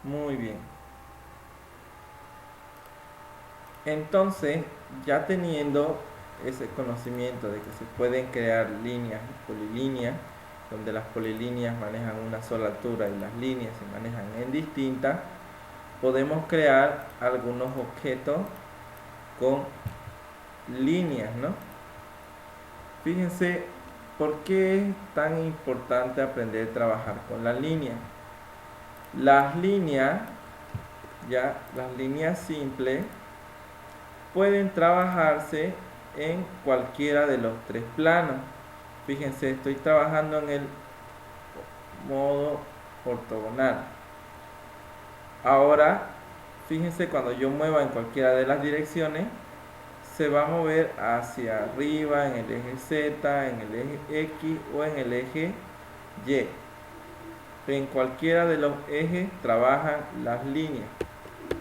Muy bien. Entonces, ya teniendo ese conocimiento de que se pueden crear líneas y polilíneas, donde las polilíneas manejan una sola altura y las líneas se manejan en distintas, podemos crear algunos objetos con líneas, ¿no? Fíjense por qué es tan importante aprender a trabajar con las líneas. Las líneas, las líneas simples, pueden trabajarse en cualquiera de los tres planos. Fíjense, estoy trabajando en el modo ortogonal. Ahora, fíjense, cuando yo mueva en cualquiera de las direcciones, se va a mover hacia arriba en el eje Z, en el eje X o en el eje Y. En cualquiera de los ejes trabajan las líneas.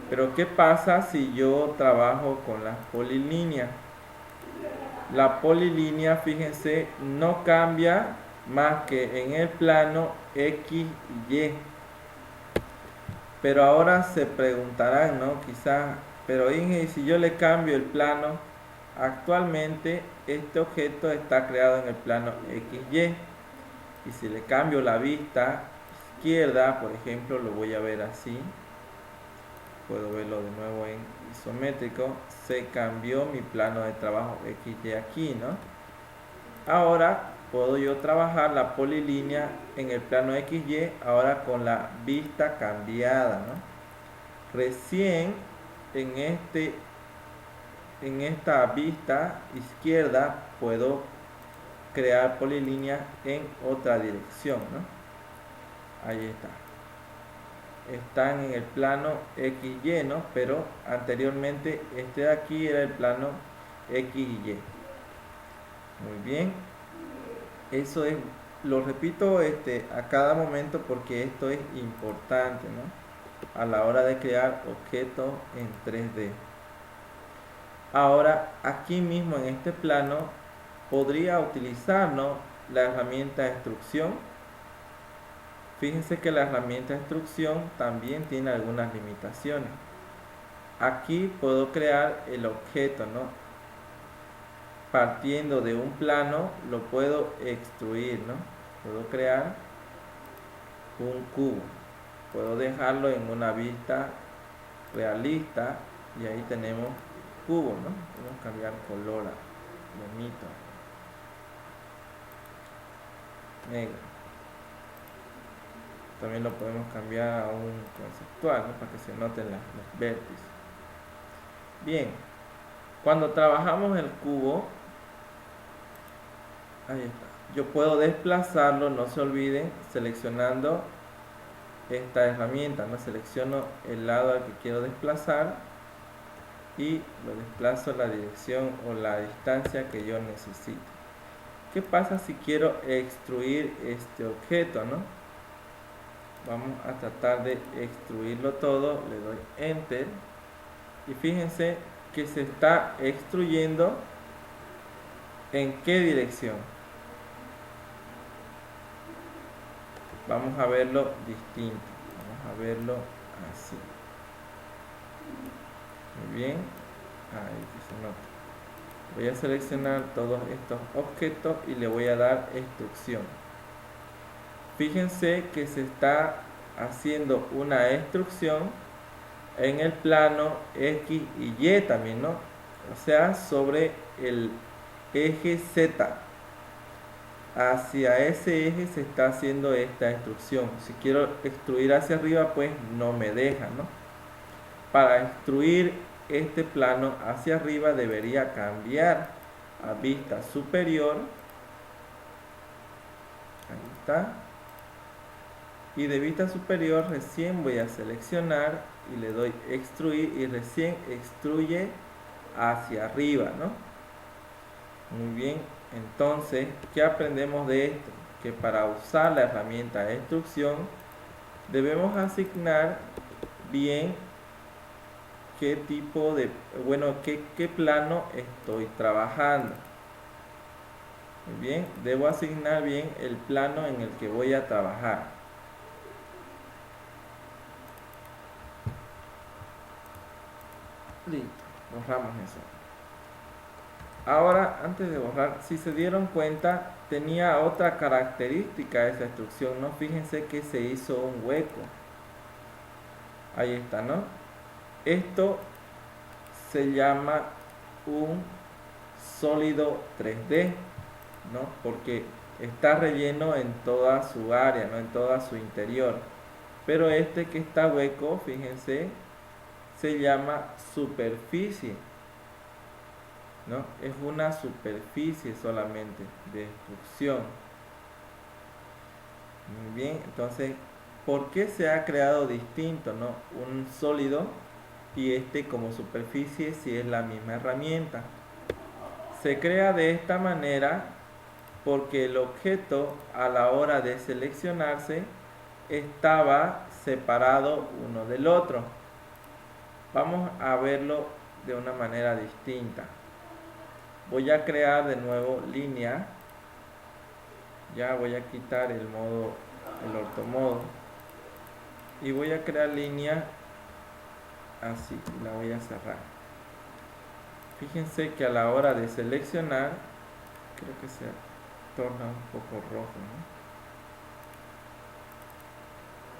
Pero ¿qué pasa si yo trabajo con las polilíneas? La polilínea, fíjense, no cambia más que en el plano X y Y. Pero ahora se preguntarán, ¿no? Quizás, pero Inge, si yo le cambio el plano, actualmente este objeto está creado en el plano XY. Y si le cambio la vista izquierda, por ejemplo, lo voy a ver así. Puedo verlo de nuevo en isométrico. Se cambió mi plano de trabajo XY aquí, ¿no? Ahora puedo yo trabajar la polilínea en el plano XY, ahora con la vista cambiada, ¿no? Recién en esta vista izquierda puedo crear polilíneas en otra dirección, ¿no? Ahí está. Están en el plano XY, ¿no? Pero anteriormente este de aquí era el plano XY. Muy bien. Eso es, lo repito a cada momento porque esto es importante, ¿no? A la hora de crear objetos en 3D. Ahora, aquí mismo en este plano, podría utilizar, ¿no?, la herramienta de extrusión. Fíjense que la herramienta de extrusión también tiene algunas limitaciones. Aquí puedo crear el objeto, ¿no? Partiendo de un plano, lo puedo extruir, ¿no? Puedo crear un cubo. Puedo dejarlo en una vista realista y ahí tenemos cubo, ¿no? Podemos cambiar color, bonito, negro. También lo podemos cambiar a un conceptual, ¿no?, para que se noten los vértices. Bien, cuando trabajamos el cubo, ahí está. Yo puedo desplazarlo, no se olviden, seleccionando esta herramienta, ¿no? Selecciono el lado al que quiero desplazar y lo desplazo a la dirección o la distancia que yo necesito. ¿Qué pasa si quiero extruir este objeto, no? Vamos a tratar de extruirlo todo, le doy enter y fíjense que se está extruyendo. ¿En qué dirección? Vamos a verlo distinto, vamos a verlo así. Muy bien, ahí se nota. Voy a seleccionar todos estos objetos y le voy a dar extrusión. Fíjense que se está haciendo una extrusión en el plano X y Y también, ¿no? O sea, sobre el eje Z. Hacia ese eje se está haciendo esta extrusión. Si quiero extruir hacia arriba, pues no me deja, ¿no? Para extruir este plano hacia arriba debería cambiar a vista superior. Ahí está. Y de vista superior recién voy a seleccionar y le doy extruir y recién extruye hacia arriba, ¿no? Muy bien, entonces, ¿qué aprendemos de esto? Que para usar la herramienta de extrusión debemos asignar bien qué tipo de, qué plano estoy trabajando. Muy bien, debo asignar bien el plano en el que voy a trabajar. Listo, borramos eso. Ahora, antes de borrar, si se dieron cuenta, tenía otra característica esa instrucción, ¿no? Fíjense que se hizo un hueco. Ahí está, ¿no? Esto se llama un sólido 3D, ¿no? Porque está relleno en toda su área, ¿no? En toda su interior. Pero este que está hueco, fíjense, se llama superficie, ¿no? Es una superficie solamente de extrusión. Muy bien, entonces, ¿por qué se ha creado distinto, ¿no? Un sólido y este como superficie si es la misma herramienta? Se crea de esta manera porque el objeto a la hora de seleccionarse estaba separado uno del otro. Vamos a verlo de una manera distinta. Voy a crear de nuevo línea. Ya voy a quitar el ortomodo. Y voy a crear línea así. La voy a cerrar. Fíjense que a la hora de seleccionar, creo que se torna un poco rojo, ¿no?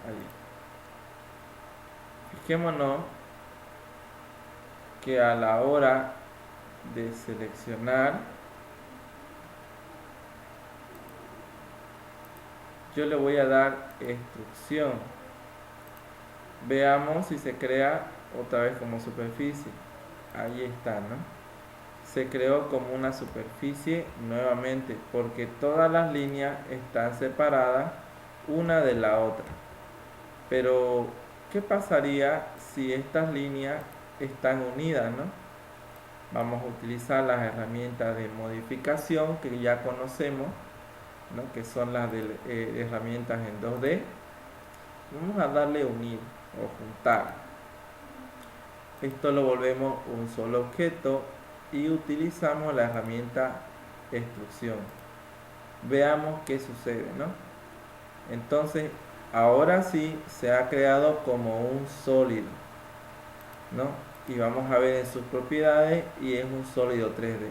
Ahí. Fijémonos que a la hora de seleccionar, yo le voy a dar extrusión. Veamos si se crea otra vez como superficie. Ahí está, ¿no? Se creó como una superficie nuevamente porque todas las líneas están separadas una de la otra. Pero, ¿qué pasaría si estas líneas están unidas, ¿no? Vamos a utilizar las herramientas de modificación que ya conocemos, ¿no? Que son las de herramientas en 2D. Vamos a darle unir o juntar. Esto lo volvemos un solo objeto y utilizamos la herramienta extrusión. Veamos qué sucede, ¿no? Entonces, ahora sí se ha creado como un sólido, ¿no? Y vamos a ver en sus propiedades y es un sólido 3D.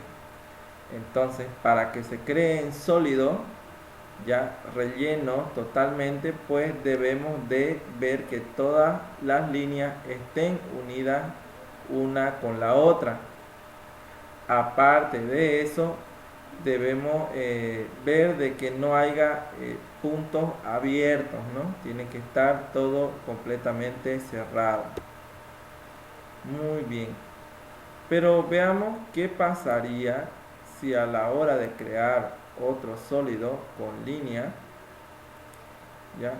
Entonces, para que se cree en sólido, ya relleno totalmente, pues debemos de ver que todas las líneas estén unidas una con la otra. Aparte de eso, debemos ver de que no haya puntos abiertos, ¿no? Tiene que estar todo completamente cerrado. Muy bien. Pero veamos qué pasaría si a la hora de crear otro sólido con línea, ya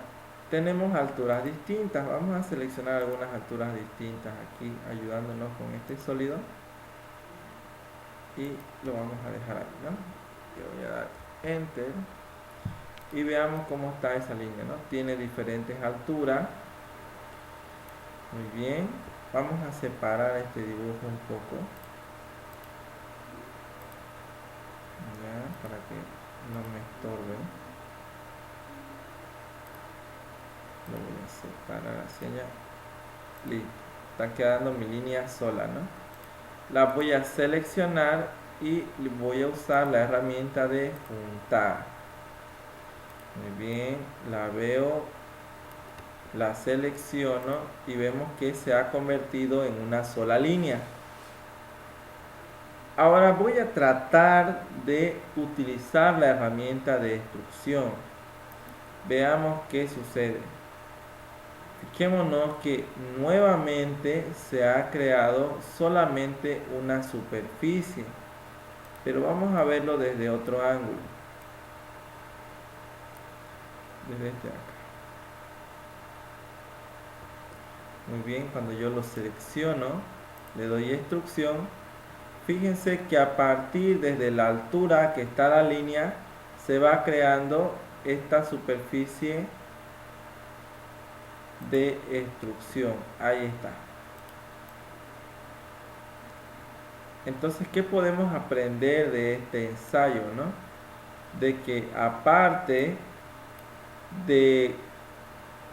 tenemos alturas distintas. Vamos a seleccionar algunas alturas distintas aquí, ayudándonos con este sólido. Y lo vamos a dejar ahí, ¿no? Yo voy a dar Enter. Y veamos cómo está esa línea, ¿no? Tiene diferentes alturas. Muy bien. Vamos a separar este dibujo un poco. Ya, para que no me estorbe. Lo voy a separar hacia allá. Listo. Está quedando mi línea sola, ¿no? La voy a seleccionar y voy a usar la herramienta de juntar. Muy bien, la veo, la selecciono y vemos que se ha convertido en una sola línea. Ahora voy a tratar de utilizar la herramienta de extrusión. Veamos qué sucede. Fijémonos que nuevamente se ha creado solamente una superficie, pero vamos a verlo desde otro ángulo, desde este acá. Muy bien, cuando yo lo selecciono, le doy extrusión. Fíjense que a partir desde la altura que está la línea, se va creando esta superficie de extrusión. Ahí está. Entonces, ¿qué podemos aprender de este ensayo, no? De que aparte de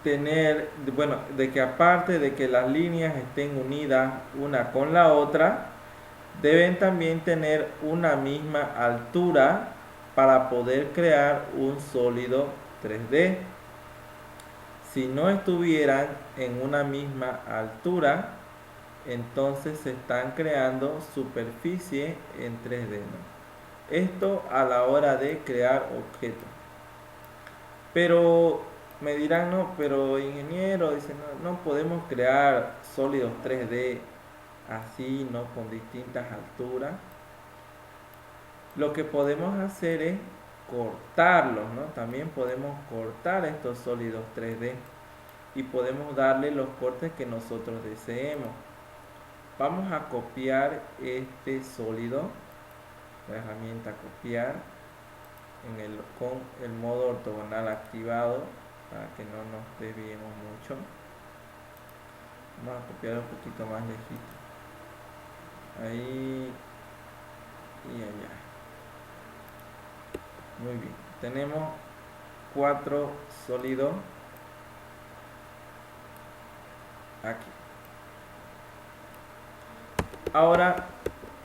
tener, bueno, de que aparte de que las líneas estén unidas una con la otra, deben también tener una misma altura para poder crear un sólido 3D. Si no estuvieran en una misma altura, entonces se están creando superficie en 3D, ¿no? Esto a la hora de crear objetos. Pero me dirán, no, pero ingeniero, dice, no, no podemos crear sólidos 3D así, ¿no? Con distintas alturas. Lo que podemos hacer es cortarlos, ¿no? También podemos cortar estos sólidos 3D y podemos darle los cortes que nosotros deseemos. Vamos a copiar este sólido, la herramienta copiar, con el modo ortogonal activado para que no nos desviemos mucho. Vamos a copiar un poquito más lejito, ahí y allá. Muy bien, tenemos 4 sólidos aquí. Ahora,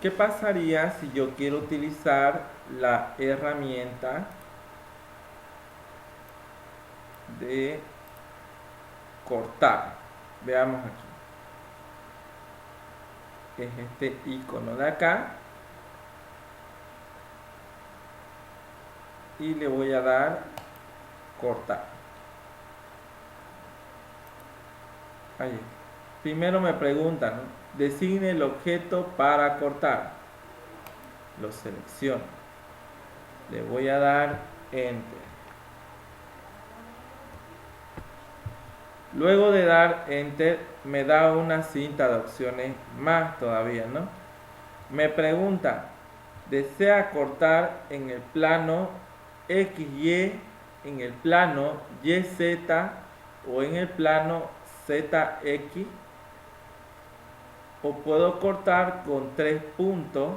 ¿qué pasaría si yo quiero utilizar la herramienta de cortar? Veamos aquí. Es este icono de acá. Y le voy a dar cortar. Ahí. Primero me preguntan, ¿no? Designe el objeto para cortar. Lo selecciono. Le voy a dar Enter. Luego de dar Enter, me da una cinta de opciones más todavía, ¿no? Me pregunta, ¿desea cortar en el plano XY, en el plano YZ o en el plano ZX? O puedo cortar con 3 puntos,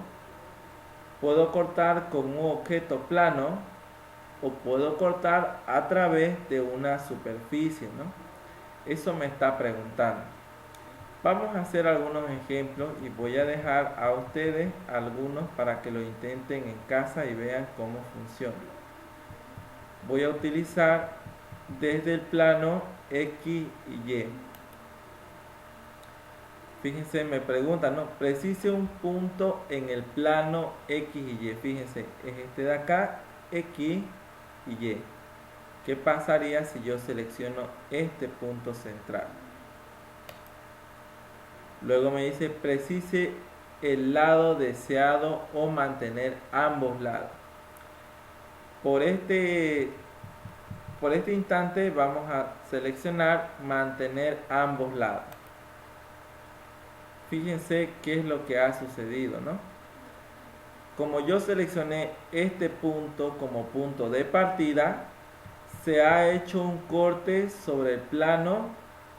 puedo cortar con un objeto plano o puedo cortar a través de una superficie, ¿no? Eso me está preguntando. Vamos a hacer algunos ejemplos y voy a dejar a ustedes algunos para que lo intenten en casa y vean cómo funciona. Voy a utilizar desde el plano X y Y. Fíjense, me preguntan, ¿no? Precise un punto en el plano X y Y. Fíjense, es este de acá, X y Y. ¿Qué pasaría si yo selecciono este punto central? Luego me dice, precise el lado deseado o mantener ambos lados. Por este instante vamos a seleccionar mantener ambos lados. Fíjense qué es lo que ha sucedido, ¿no? Como yo seleccioné este punto como punto de partida, se ha hecho un corte sobre el plano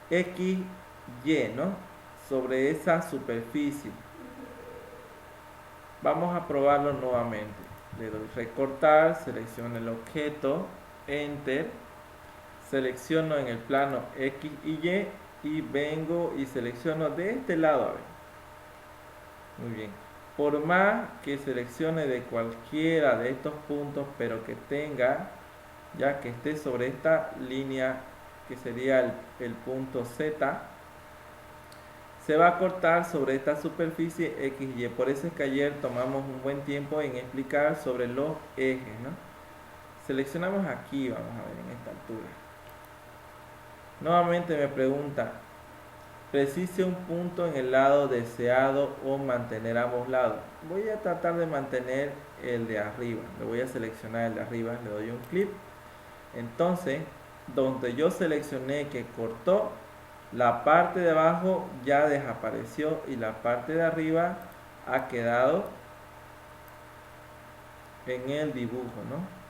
XY, ¿no? Sobre esa superficie. Vamos a probarlo nuevamente. Le doy recortar, selecciono el objeto, Enter, selecciono en el plano X y Y y vengo y selecciono de este lado. A ver. Muy bien. Por más que seleccione de cualquiera de estos puntos, pero que tenga, ya que esté sobre esta línea que sería el punto Z, se va a cortar sobre esta superficie X y Y. Por eso es que ayer tomamos un buen tiempo en explicar sobre los ejes, ¿no? Seleccionamos aquí, vamos a ver en esta altura. Nuevamente me pregunta, precise un punto en el lado deseado o mantener ambos lados. Voy a tratar de mantener el de arriba. Le voy a seleccionar el de arriba, le doy un clic. Entonces, donde yo seleccioné que cortó, la parte de abajo ya desapareció y la parte de arriba ha quedado en el dibujo, ¿no?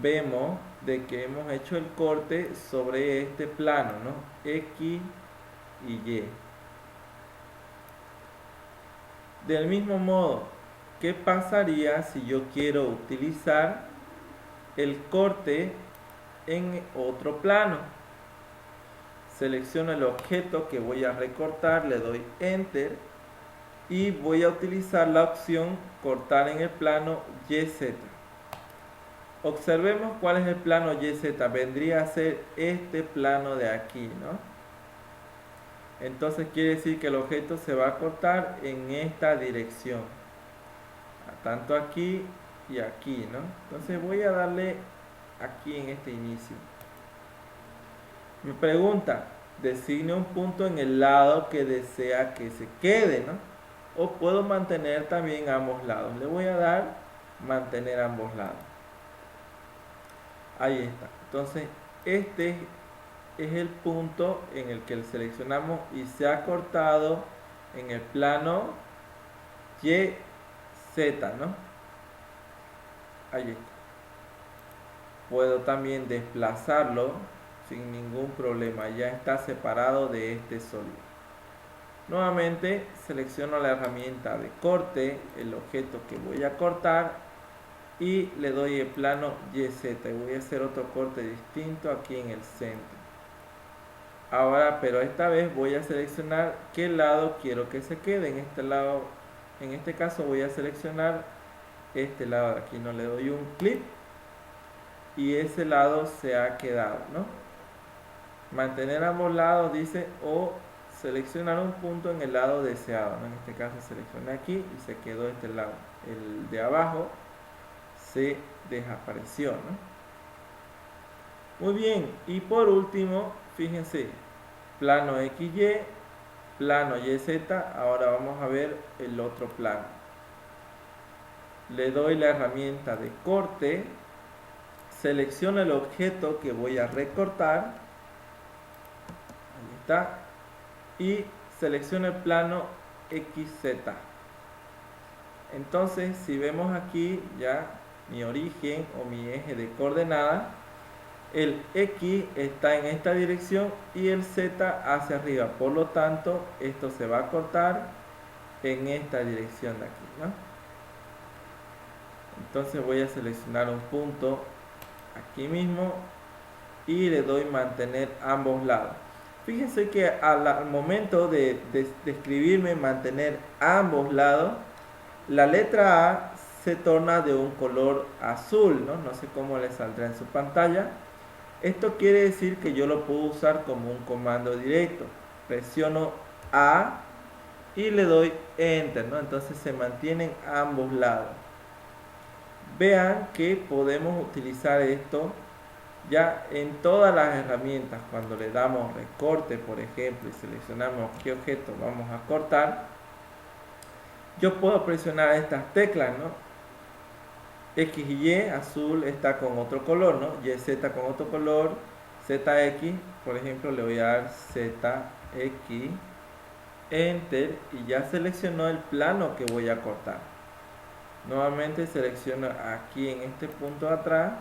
Vemos de que hemos hecho el corte sobre este plano, ¿no? X y Y. Del mismo modo, ¿qué pasaría si yo quiero utilizar el corte en otro plano? selecciono el objeto que voy a recortar, le doy Enter y voy a utilizar la opción cortar en el plano YZ. Observemos cuál es el plano YZ, vendría a ser este plano de aquí, ¿no? Entonces quiere decir que el objeto se va a cortar en esta dirección, tanto aquí y aquí, ¿no? Entonces voy a darle aquí en este inicio. Me pregunta, designe un punto en el lado que desea que se quede, ¿no? O puedo mantener también ambos lados. Le voy a dar mantener ambos lados. Ahí está. Entonces, este es el punto en el que seleccionamos y se ha cortado en el plano YZ, ¿no? Ahí está. Puedo también desplazarlo sin ningún problema. Ya está separado de este sólido. Nuevamente selecciono la herramienta de corte, el objeto que voy a cortar, y le doy el plano YZ y voy a hacer otro corte distinto aquí en el centro. Ahora, pero esta vez voy a seleccionar qué lado quiero que se quede. En este lado, en este caso voy a seleccionar este lado de aquí, no le doy un clic y ese lado se ha quedado, ¿no? Mantener ambos lados dice, o seleccionar un punto en el lado deseado, ¿no? En este caso seleccioné aquí y se quedó este lado. El de abajo se desapareció, ¿no? Muy bien, y por último, fíjense, plano XY, plano YZ. Ahora vamos a ver el otro plano. Le doy la herramienta de corte, selecciono el objeto que voy a recortar, ahí está, y selecciono el plano XZ. Entonces, si vemos aquí ya mi origen o mi eje de coordenada, el X está en esta dirección y el Z hacia arriba. Por lo tanto, esto se va a cortar en esta dirección de aquí, ¿no? Entonces voy a seleccionar un punto aquí mismo y le doy mantener ambos lados. Fíjense que al momento de escribirme mantener ambos lados, la letra A se torna de un color azul, ¿no? No sé cómo le saldrá en su pantalla. Esto quiere decir que yo lo puedo usar como un comando directo. Presiono A y le doy Enter, ¿no? Entonces se mantienen ambos lados. Vean que podemos utilizar esto ya en todas las herramientas. Cuando le damos recorte, por ejemplo, y seleccionamos qué objeto vamos a cortar, yo puedo presionar estas teclas, ¿no? X y Y, azul está con otro color, ¿no? YZ con otro color, ZX, por ejemplo, le voy a dar ZX, Enter, y ya seleccionó el plano que voy a cortar. Nuevamente selecciono aquí en este punto de atrás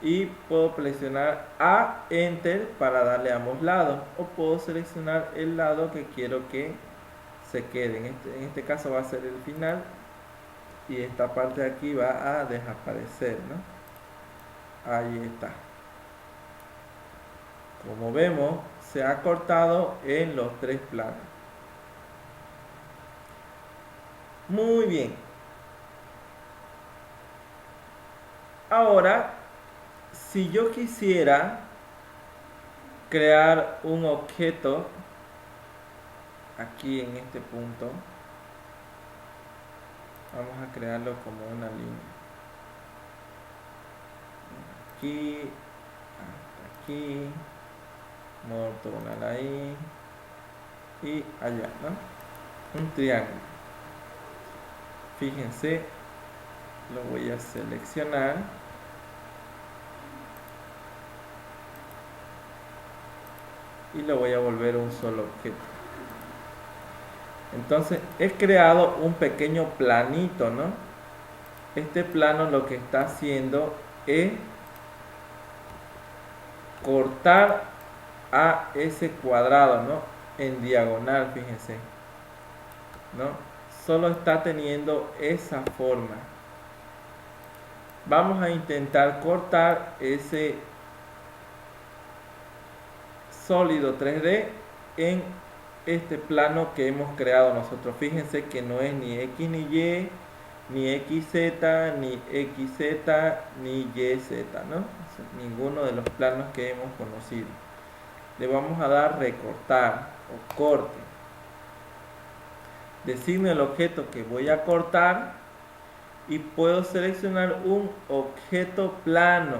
y puedo presionar A, Enter, para darle a ambos lados, o puedo seleccionar el lado que quiero que se quede. En este caso va a ser el final y esta parte de aquí va a desaparecer, ¿no? Ahí está. Como vemos, se ha cortado en los tres planos. Muy bien. Ahora, si yo quisiera crear un objeto aquí en este punto, vamos a crearlo como una línea. Aquí, hasta aquí, modo ortogonal ahí y allá, ¿no? Un triángulo. Fíjense, lo voy a seleccionar. Y lo voy a volver un solo objeto. Entonces he creado un pequeño planito, ¿no? Este plano lo que está haciendo es cortar a ese cuadrado, ¿no? En diagonal, fíjense, ¿no? Solo está teniendo esa forma. Vamos a intentar cortar ese sólido 3D en este plano que hemos creado nosotros. Fíjense que no es ni X ni Y, ni XZ, ni XZ, ni YZ, ¿no? Ninguno de los planos que hemos conocido. Le vamos a dar recortar o corte. Designo el objeto que voy a cortar y puedo seleccionar un objeto plano.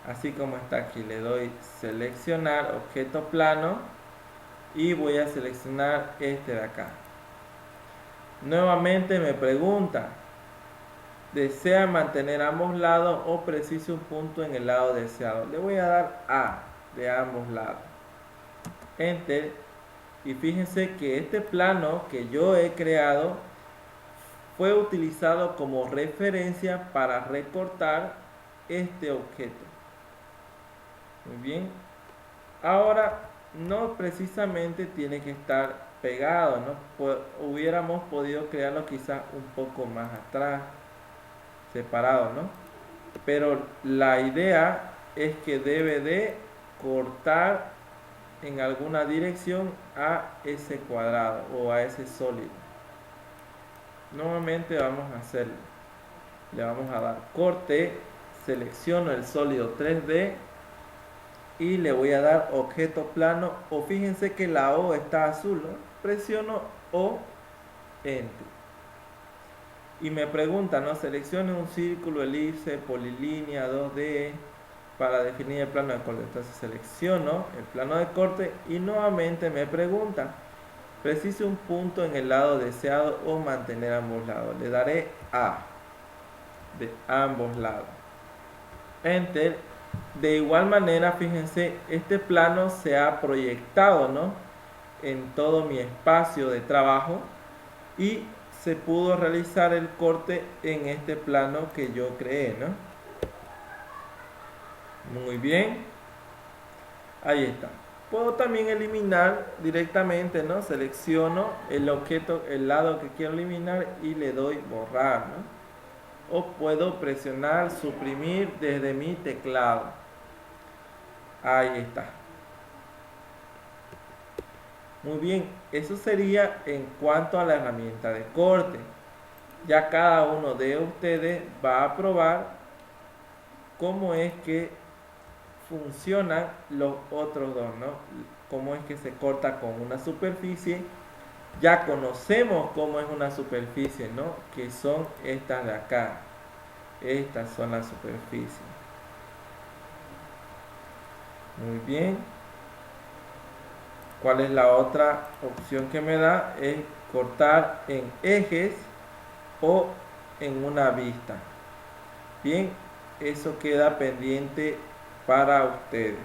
Así como está aquí, le doy seleccionar objeto plano y voy a seleccionar este de acá. Nuevamente me pregunta, ¿desea mantener ambos lados o precisa un punto en el lado deseado? Le voy a dar A de ambos lados. Enter. Y fíjense que este plano que yo he creado fue utilizado como referencia para recortar este objeto. Muy bien. Ahora no precisamente tiene que estar pegado, ¿no? Hubiéramos podido crearlo quizás un poco más atrás, separado, ¿no? Pero la idea es que debe de cortar en alguna dirección a ese cuadrado o a ese sólido. Nuevamente vamos a hacerlo. Le vamos a dar corte, selecciono el sólido 3D y le voy a dar objeto plano, o fíjense que la O está azul, ¿no? Presiono O, Enter. Y me pregunta, ¿no? Seleccione un círculo, elipse, polilínea, 2D para definir el plano de corte. Entonces selecciono el plano de corte y nuevamente me pregunta, precise un punto en el lado deseado o mantener ambos lados. Le daré A de ambos lados. Enter. De igual manera, fíjense, este plano se ha proyectado, ¿no? En todo mi espacio de trabajo y se pudo realizar el corte en este plano que yo creé, ¿no? Muy bien. Ahí está. Puedo también eliminar directamente, ¿no? Selecciono el objeto, el lado que quiero eliminar y le doy borrar, ¿no? O puedo presionar, suprimir desde mi teclado. Ahí está. Muy bien, eso sería en cuanto a la herramienta de corte. Ya cada uno de ustedes va a probar cómo es que funcionan los otros dos, ¿no? Cómo es que se corta con una superficie. Ya conocemos cómo es una superficie, ¿no? Que son estas de acá. Estas son las superficies. Muy bien. ¿Cuál es la otra opción que me da? Es cortar en ejes o en una vista. Bien, eso queda pendiente para ustedes.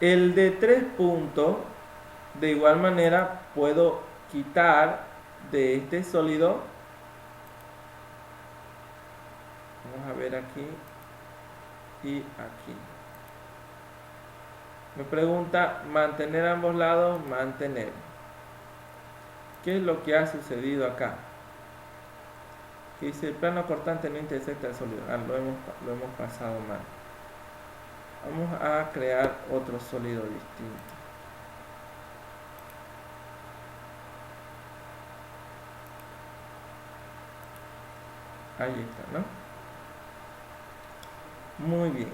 El de 3 puntos, de igual manera, puedo quitar de este sólido. Vamos a ver aquí y aquí. Me pregunta, ¿mantener ambos lados? Mantener. ¿Qué es lo que ha sucedido acá? Que dice, el plano cortante no intersecta el sólido. Lo hemos pasado mal. Vamos a crear otro sólido distinto. Ahí está, ¿no? Muy bien.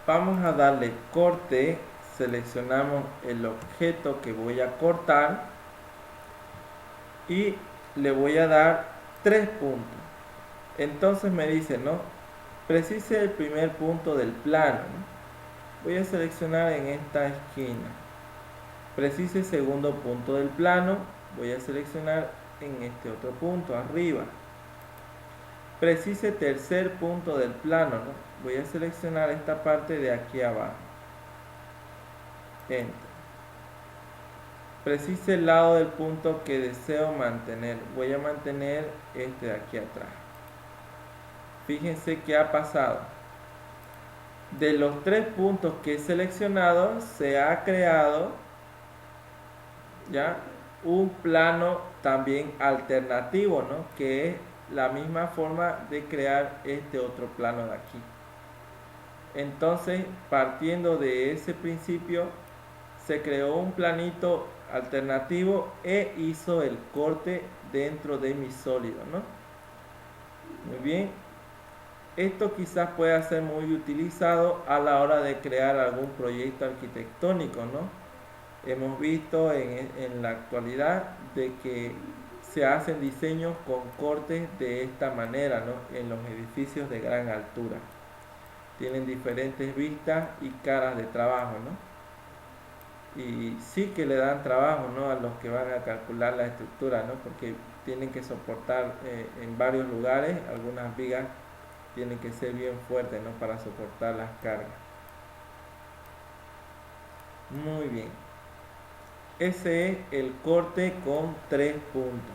Vamos a darle corte. Seleccionamos el objeto que voy a cortar. Y le voy a dar 3 puntos. Entonces me dice, ¿no? Precise el primer punto del plano, ¿no? Voy a seleccionar en esta esquina. Precise el segundo punto del plano. Voy a seleccionar en este otro punto, arriba. Precise tercer punto del plano, ¿no? Voy a seleccionar esta parte de aquí abajo. Enter. Precise el lado del punto que deseo mantener. Voy a mantener este de aquí atrás. Fíjense qué ha pasado. De los 3 puntos que he seleccionado, se ha creado ya un plano también alternativo, ¿no? Que es la misma forma de crear este otro plano de aquí. Entonces, partiendo de ese principio, se creó un planito alternativo e hizo el corte dentro de mi sólido, ¿no? Muy bien. Esto quizás pueda ser muy utilizado a la hora de crear algún proyecto arquitectónico, ¿no? Hemos visto en la actualidad de que se hacen diseños con cortes de esta manera, ¿no? En los edificios de gran altura. Tienen diferentes vistas y caras de trabajo, ¿no? Y sí que le dan trabajo, ¿no? A los que van a calcular la estructura, ¿no? Porque tienen que soportar en varios lugares, algunas vigas tienen que ser bien fuertes, ¿no? Para soportar las cargas. Muy bien. Ese es el corte con 3 puntos.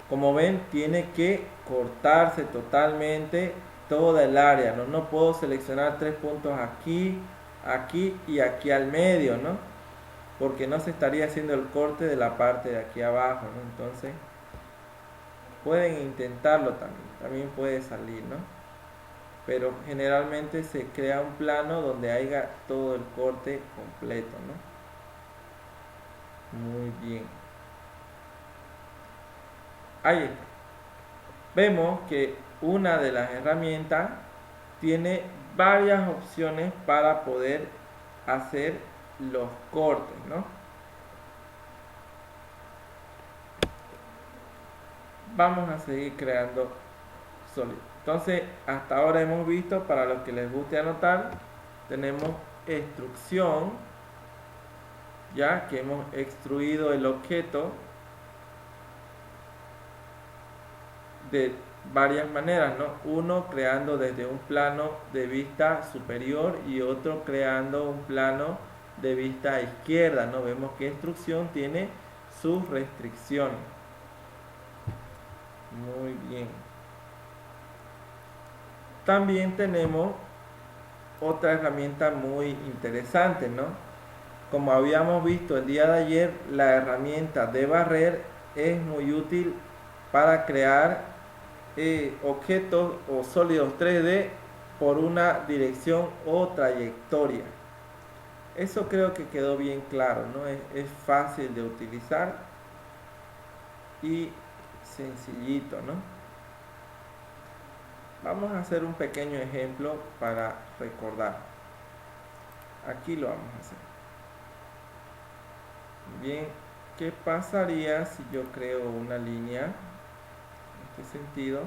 Como ven, tiene que cortarse totalmente toda el área, ¿no? No puedo seleccionar 3 puntos aquí, aquí y aquí al medio, ¿no? Porque no se estaría haciendo el corte de la parte de aquí abajo, ¿no? Entonces, pueden intentarlo también puede salir, ¿no? Pero generalmente se crea un plano donde haya todo el corte completo, ¿no? Muy bien. Ahí está. Vemos que una de las herramientas tiene varias opciones para poder hacer los cortes, ¿no? Vamos a seguir creando sólidos. Entonces, hasta ahora hemos visto, para los que les guste anotar, tenemos extrusión, ya que hemos extruido el objeto de varias maneras, ¿no? Uno creando desde un plano de vista superior y otro creando un plano de vista izquierda, ¿no? Vemos que extrusión tiene sus restricciones. Muy bien. También tenemos otra herramienta muy interesante, ¿no? Como habíamos visto el día de ayer, la herramienta de barrer es muy útil para crear objetos o sólidos 3D por una dirección o trayectoria. Eso creo que quedó bien claro, ¿no? Es fácil de utilizar y sencillito, ¿no? Vamos a hacer un pequeño ejemplo para recordar. Aquí lo vamos a hacer. Bien, ¿qué pasaría si yo creo una línea en este sentido?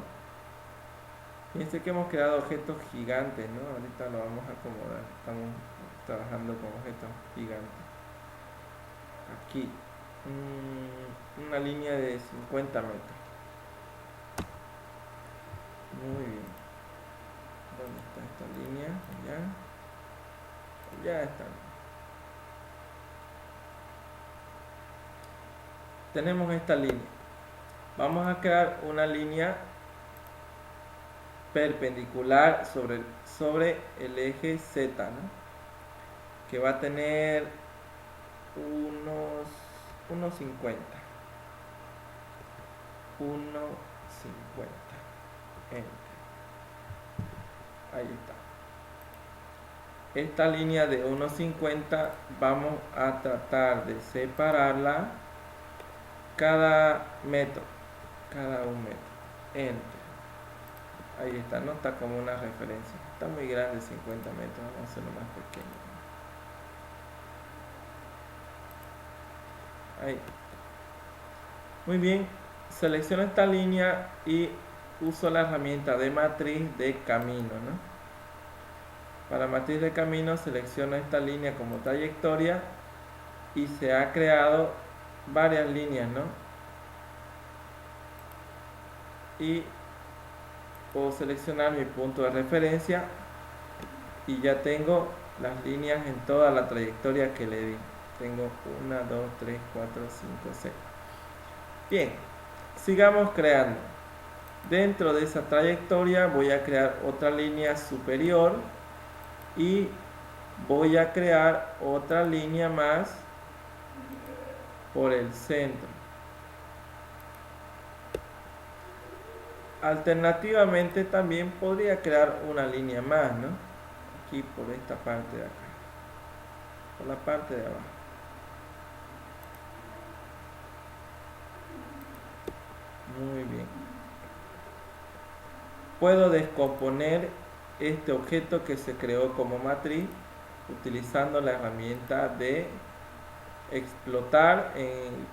Fíjense que hemos creado objetos gigantes, ¿no? Ahorita lo vamos a acomodar. Estamos trabajando con objetos gigantes. Aquí, una línea de 50 metros. Muy bien. ¿Dónde está esta línea? Allá. Ya está. Tenemos esta línea. Vamos a crear una línea perpendicular sobre el eje Z, ¿no? Que va a tener unos 50. 1.50. Ahí está. Esta línea de 1.50 vamos a tratar de separarla cada metro, cada un metro. Enter. Ahí está, no está como una referencia. Está muy grande, 50 metros. Vamos a hacerlo más pequeño. Ahí. Muy bien. Selecciono esta línea y uso la herramienta de matriz de camino, ¿no? Para matriz de camino selecciono esta línea como trayectoria y se ha creado varias líneas, ¿no? Y puedo seleccionar mi punto de referencia y ya tengo las líneas en toda la trayectoria que le di. Tengo 1, 2, 3, 4, 5, 6. Bien, sigamos creando. Dentro de esa trayectoria voy a crear otra línea superior y voy a crear otra línea más por el centro. Alternativamente también podría crear una línea más, ¿no? Aquí por esta parte de acá, por la parte de abajo. Muy bien. Puedo descomponer este objeto que se creó como matriz utilizando la herramienta de explotar. En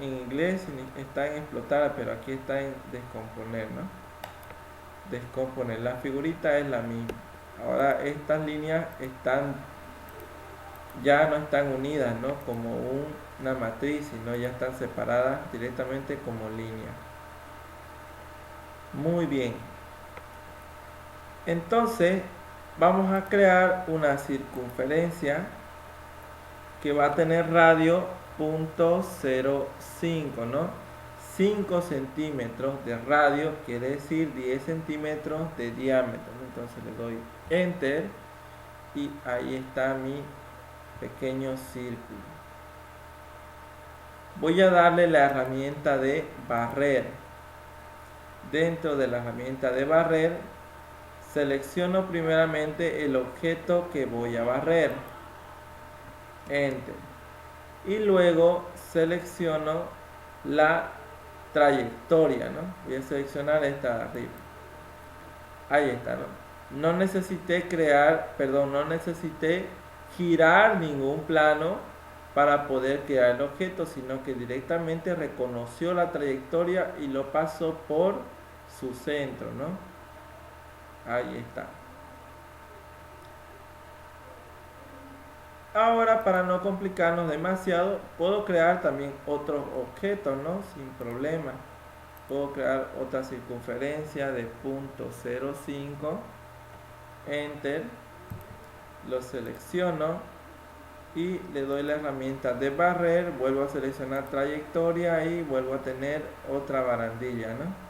inglés está en explotar, pero aquí está en descomponer, ¿no? Descomponer. La figurita es la misma. Ahora estas líneas ya no están unidas, ¿no? Como una matriz, sino ya están separadas directamente como línea. Muy bien. Entonces vamos a crear una circunferencia que va a tener radio 0.05, ¿no? 5 centímetros de radio, quiere decir 10 centímetros de diámetro. Entonces le doy enter y ahí está mi pequeño círculo. Voy a darle la herramienta de barrer. Dentro de la herramienta de barrer selecciono primeramente el objeto que voy a barrer, enter, y luego selecciono la trayectoria, ¿no? Voy a seleccionar esta de arriba. Ahí está, ¿no? No necesité girar ningún plano para poder crear el objeto, sino que directamente reconoció la trayectoria y lo pasó por su centro, ¿no? Ahí está. Ahora, para no complicarnos demasiado, puedo crear también otros objetos, ¿no? Sin problema. Puedo crear otra circunferencia de 0.05, enter, lo selecciono y le doy la herramienta de barrer, vuelvo a seleccionar trayectoria y vuelvo a tener otra barandilla, ¿no?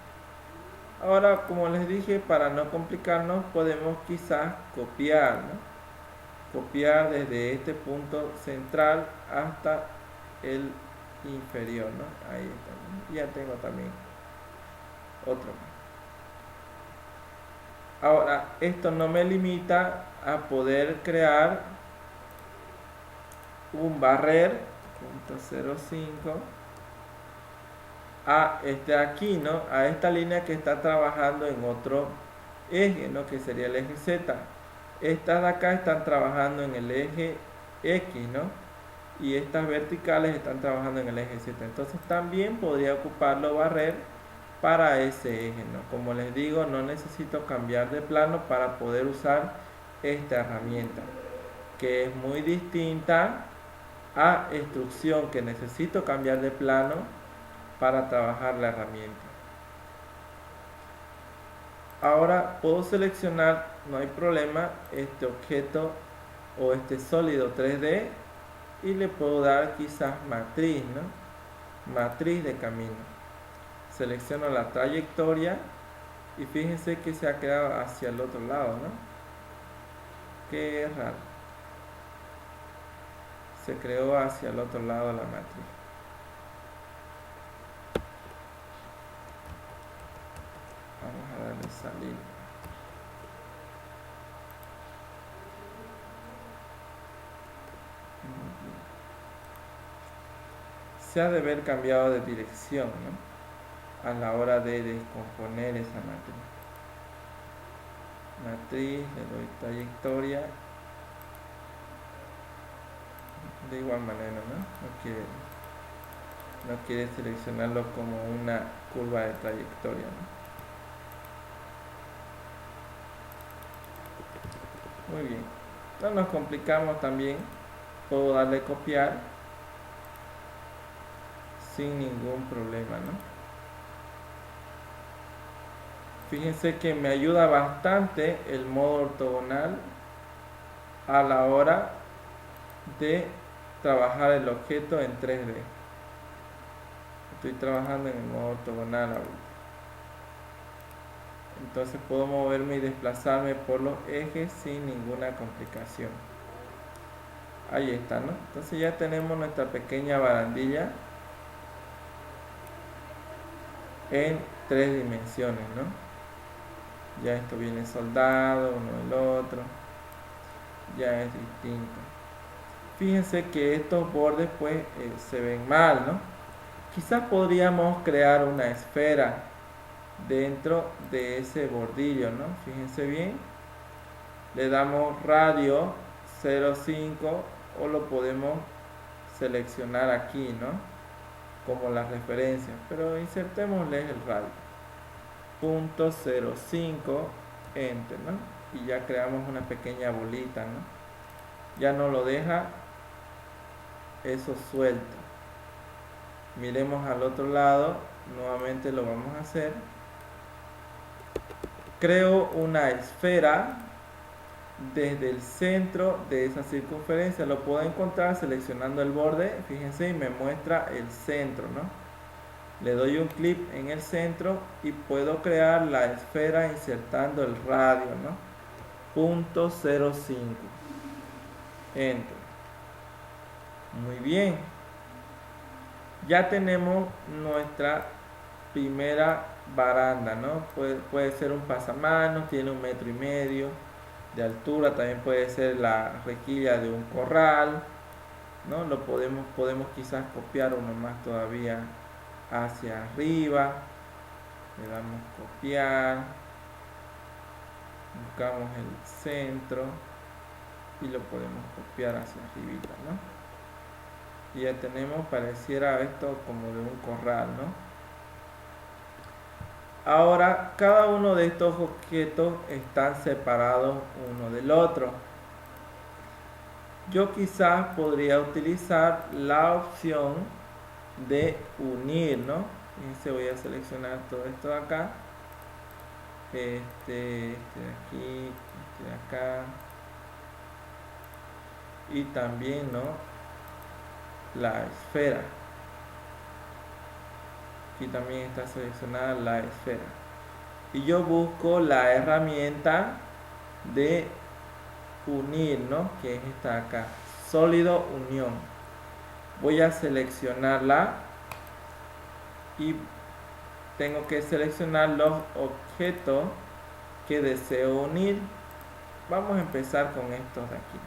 Ahora, como les dije, para no complicarnos, podemos quizás copiar, ¿no? Copiar desde este punto central hasta el inferior, ¿no? Ahí está, ¿no? Ya tengo también otro. Ahora, esto no me limita a poder crear un barrer 0.05 a aquí, ¿no? A esta línea que está trabajando en otro eje, ¿no? Que sería el eje Z. Estas de acá están trabajando en el eje X, ¿no? Y estas verticales están trabajando en el eje Z. Entonces también podría ocuparlo barrer para ese eje, ¿no? Como les digo, no necesito cambiar de plano para poder usar esta herramienta, que es muy distinta a extrusión, que necesito cambiar de plano para trabajar la herramienta. Ahora puedo seleccionar, no hay problema, este objeto o este sólido 3D y le puedo dar quizás matriz, ¿no? Matriz de camino. Selecciono la trayectoria y fíjense que se ha quedado hacia el otro lado, ¿no? Qué raro. Se creó hacia el otro lado la matriz. Vamos a darle salir. Se ha de haber cambiado de dirección, ¿no? A la hora de descomponer esa matriz. Matriz, le doy trayectoria. De igual manera, ¿no? No quiere seleccionarlo como una curva de trayectoria, ¿no? Muy bien. No nos complicamos también. Puedo darle copiar sin ningún problema, ¿no? Fíjense que me ayuda bastante el modo ortogonal a la hora de trabajar el objeto en 3D. Estoy trabajando en el modo ortogonal ahorita. Entonces puedo moverme y desplazarme por los ejes sin ninguna complicación. Ahí está, ¿no? Entonces ya tenemos nuestra pequeña barandilla en 3 dimensiones, ¿no? Ya esto viene soldado, uno del otro. Ya es distinto. Fíjense que estos bordes pues se ven mal, ¿no? Quizás podríamos crear una esfera dentro de ese bordillo, ¿no? Fíjense bien. Le damos radio 0,5 o lo podemos seleccionar aquí, ¿no? Como la referencia, pero insertémosle el radio. Punto 0,5, enter, ¿no? Y ya creamos una pequeña bolita, ¿no? Ya no lo deja eso suelto. Miremos al otro lado, nuevamente lo vamos a hacer. Creo una esfera desde el centro de esa circunferencia. Lo puedo encontrar seleccionando el borde, fíjense, y me muestra el centro, ¿no? Le doy un clic en el centro y puedo crear la esfera insertando el radio, ¿no? Punto 0,5. Enter. Muy bien. Ya tenemos nuestra primera baranda, ¿no? Puede ser un pasamanos, tiene 1,5 metros de altura, también puede ser la rejilla de un corral, ¿no? Lo podemos quizás copiar uno más todavía hacia arriba. Le damos copiar, buscamos el centro y lo podemos copiar hacia arribita, ¿no? Y ya tenemos, pareciera esto como de un corral, ¿no? Ahora, cada uno de estos objetos están separados uno del otro. Yo quizás podría utilizar la opción de unir, ¿no? Fíjense, voy a seleccionar todo esto de acá. Este de aquí, este de acá. Y también, ¿no? La esfera. Aquí también está seleccionada la esfera. Y yo busco la herramienta de unir, ¿no? Que es esta acá, sólido unión. Voy a seleccionarla y tengo que seleccionar los objetos que deseo unir. Vamos a empezar con estos de aquí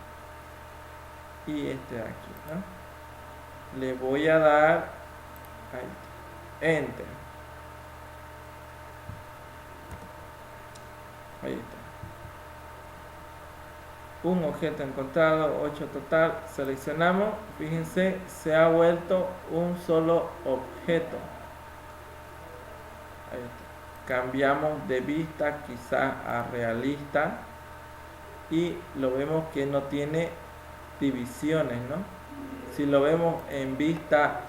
y este de aquí, ¿no? Le voy a dar ahí, enter. Ahí está. Un objeto encontrado, 8 total, seleccionamos, fíjense, se ha vuelto un solo objeto. Ahí está. Cambiamos de vista quizás a realista y lo vemos que no tiene divisiones, ¿no? Si lo vemos en vista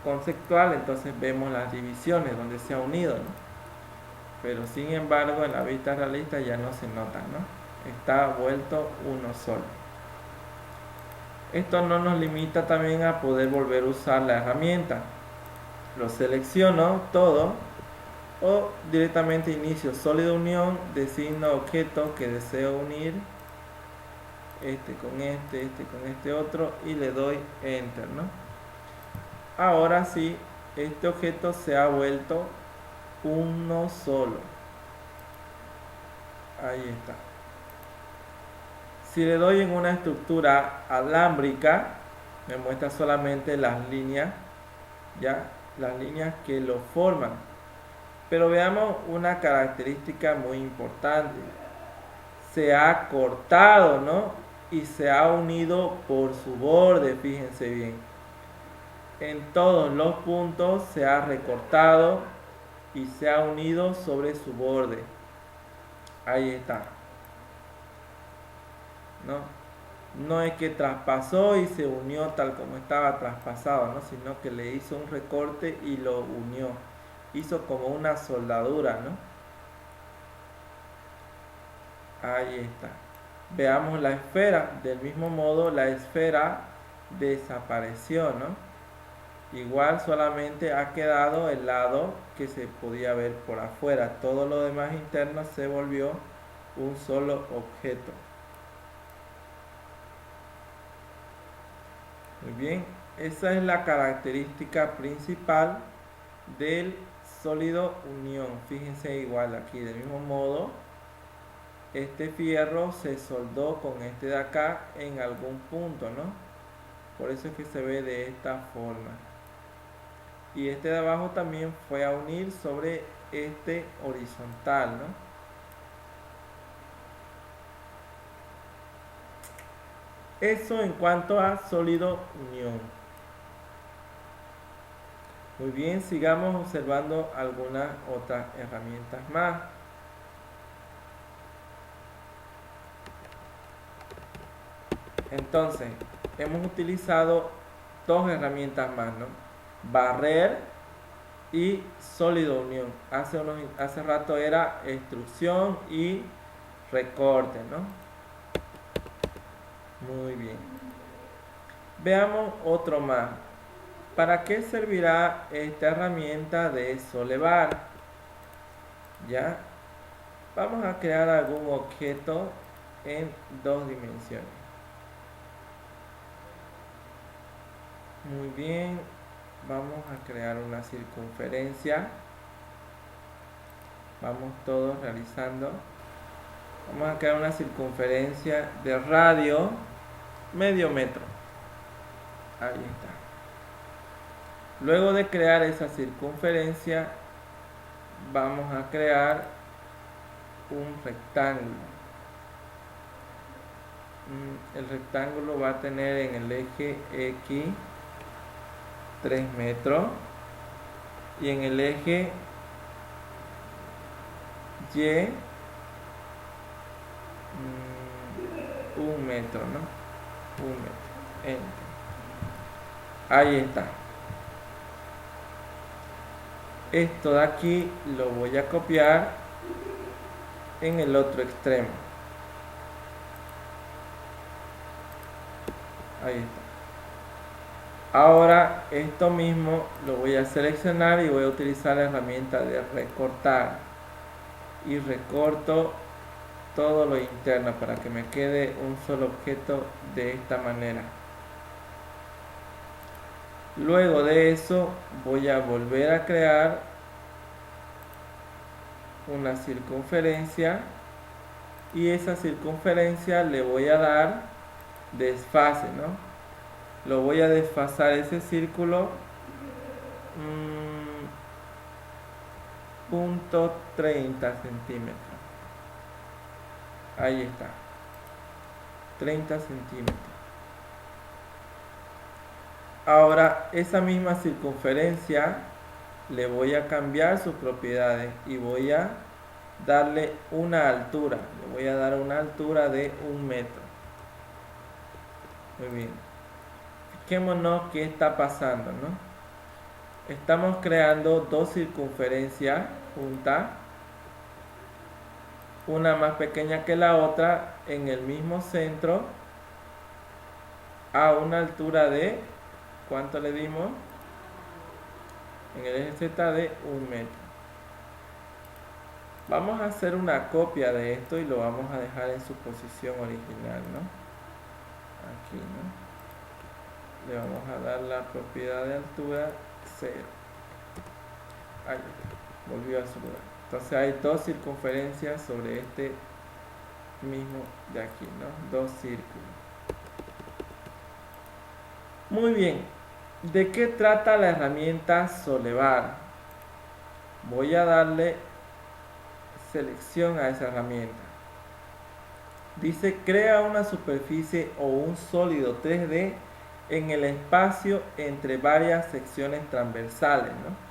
conceptual, entonces vemos las divisiones donde se ha unido, ¿no? Pero sin embargo en la vista realista ya no se nota, ¿no? Está vuelto uno solo. Esto no nos limita también a poder volver a usar la herramienta. Lo selecciono todo o directamente inicio sólido unión, designo objeto que deseo unir, este con este otro, y le doy enter, ¿no? Ahora sí, este objeto se ha vuelto uno solo. Ahí está. Si le doy en una estructura alámbrica, me muestra solamente las líneas, ya, las líneas que lo forman. Pero veamos una característica muy importante. Se ha cortado, ¿no? Y se ha unido por su borde, fíjense bien. En todos los puntos se ha recortado y se ha unido sobre su borde. Ahí está. No es que traspasó y se unió tal como estaba traspasado, ¿no? Sino que le hizo un recorte y lo unió. Hizo como una soldadura, ¿no? Ahí está. Veamos la esfera. Del mismo modo, la esfera desapareció, ¿no? Igual solamente ha quedado el lado que se podía ver por afuera. Todo lo demás interno se volvió un solo objeto. Muy bien, esa es la característica principal del sólido unión. Fíjense igual aquí, del mismo modo, este fierro se soldó con este de acá en algún punto, ¿no? Por eso es que se ve de esta forma. Y este de abajo también fue a unir sobre este horizontal, ¿no? Eso en cuanto a sólido unión. Muy bien, sigamos observando algunas otras herramientas más. Entonces, hemos utilizado dos herramientas más, ¿no? Barrer y sólido unión. Hace rato era extrusión y recorte, ¿no? Muy bien. Veamos otro más. ¿Para qué servirá esta herramienta de solevar? ¿Ya? Vamos a crear algún objeto en dos dimensiones. Muy bien, vamos a crear una circunferencia. Vamos todos realizando. Vamos a crear una circunferencia de radio medio metro. Ahí está. Luego de crear esa circunferencia, vamos a crear un rectángulo. El rectángulo va a tener en el eje X 3 metros y en el eje Y 1 metro, ¿no? 1 metro. Ahí está. Esto de aquí lo voy a copiar en el otro extremo. Ahí está. Ahora esto mismo lo voy a seleccionar y voy a utilizar la herramienta de recortar. Y recorto todo lo interno para que me quede un solo objeto de esta manera. Luego de eso voy a volver a crear una circunferencia y esa circunferencia le voy a dar desfase, ¿no? Lo voy a desfasar ese círculo .30 centímetros. Ahí está, 30 centímetros. Ahora esa misma circunferencia le voy a cambiar sus propiedades y voy a darle una altura. Le voy a dar una altura de 1 metro. Muy bien. Fijémonos qué está pasando, ¿no? Estamos creando dos circunferencias juntas, una más pequeña que la otra, en el mismo centro, a una altura de, ¿cuánto le dimos? En el eje Z de 1 metro. Vamos a hacer una copia de esto y lo vamos a dejar en su posición original, ¿no? Aquí, ¿no? Le vamos a dar la propiedad de altura 0. Ahí, volvió a su lugar. Entonces hay dos circunferencias sobre este mismo de aquí, ¿no? Dos círculos. Muy bien. ¿De qué trata la herramienta solevar? Voy a darle selección a esa herramienta. Dice, crea una superficie o un sólido 3D en el espacio entre varias secciones transversales, ¿no?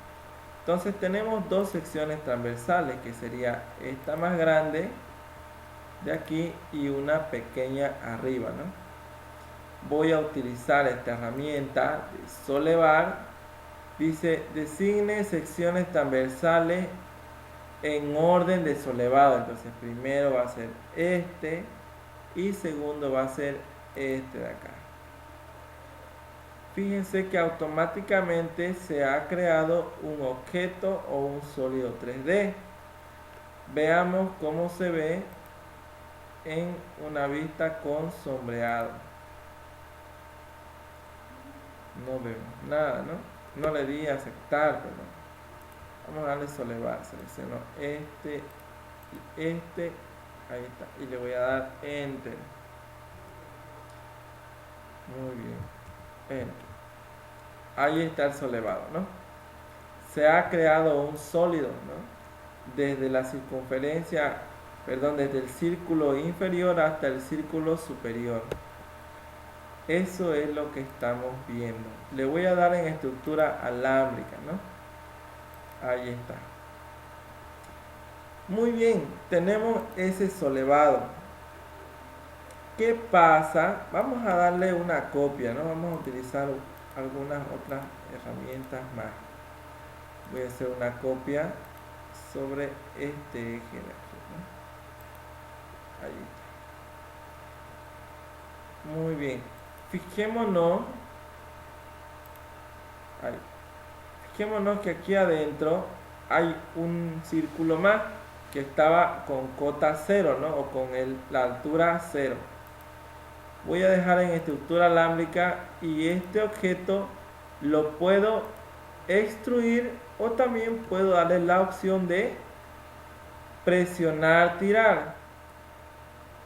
Entonces tenemos dos secciones transversales, que sería esta más grande de aquí y una pequeña arriba, ¿no? Voy a utilizar esta herramienta de solevar. Dice, designe secciones transversales en orden de solevado. Entonces primero va a ser este y segundo va a ser este de acá. Fíjense que automáticamente se ha creado un objeto o un sólido 3D. Veamos cómo se ve en una vista con sombreado. No vemos nada, ¿no? No le di a aceptar, pero vamos a darle solevar. Selecciono este y este. Ahí está. Y le voy a dar Enter. Muy bien. Enter. Ahí está el solevado, ¿no? Se ha creado un sólido, ¿no? Desde la circunferencia, perdón, desde el círculo inferior hasta el círculo superior. Eso es lo que estamos viendo. Le voy a dar en estructura alámbrica, ¿no? Ahí está. Muy bien, tenemos ese solevado. ¿Qué pasa? Vamos a darle una copia, ¿no? Vamos a utilizar algunas otras herramientas más. Voy a hacer una copia sobre este eje de aquí, ¿no? Ahí está. Muy bien. Fijémonos. Ahí. Fijémonos que aquí adentro hay un círculo más que estaba con cota 0, ¿no? O con la altura 0. Voy a dejar en estructura alámbrica y este objeto lo puedo extruir o también puedo darle la opción de presionar, tirar.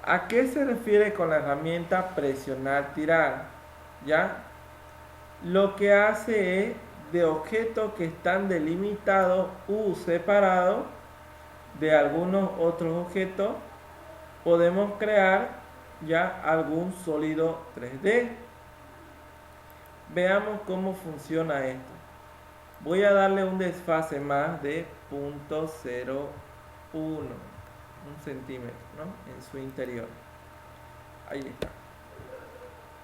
¿A qué se refiere con la herramienta presionar, tirar? ¿Ya? Lo que hace es de objetos que están delimitados u separados de algunos otros objetos, podemos crear ya algún sólido 3D. Veamos cómo funciona esto. Voy a darle un desfase más de 0.01, un centímetro, ¿no? En su interior. Ahí está.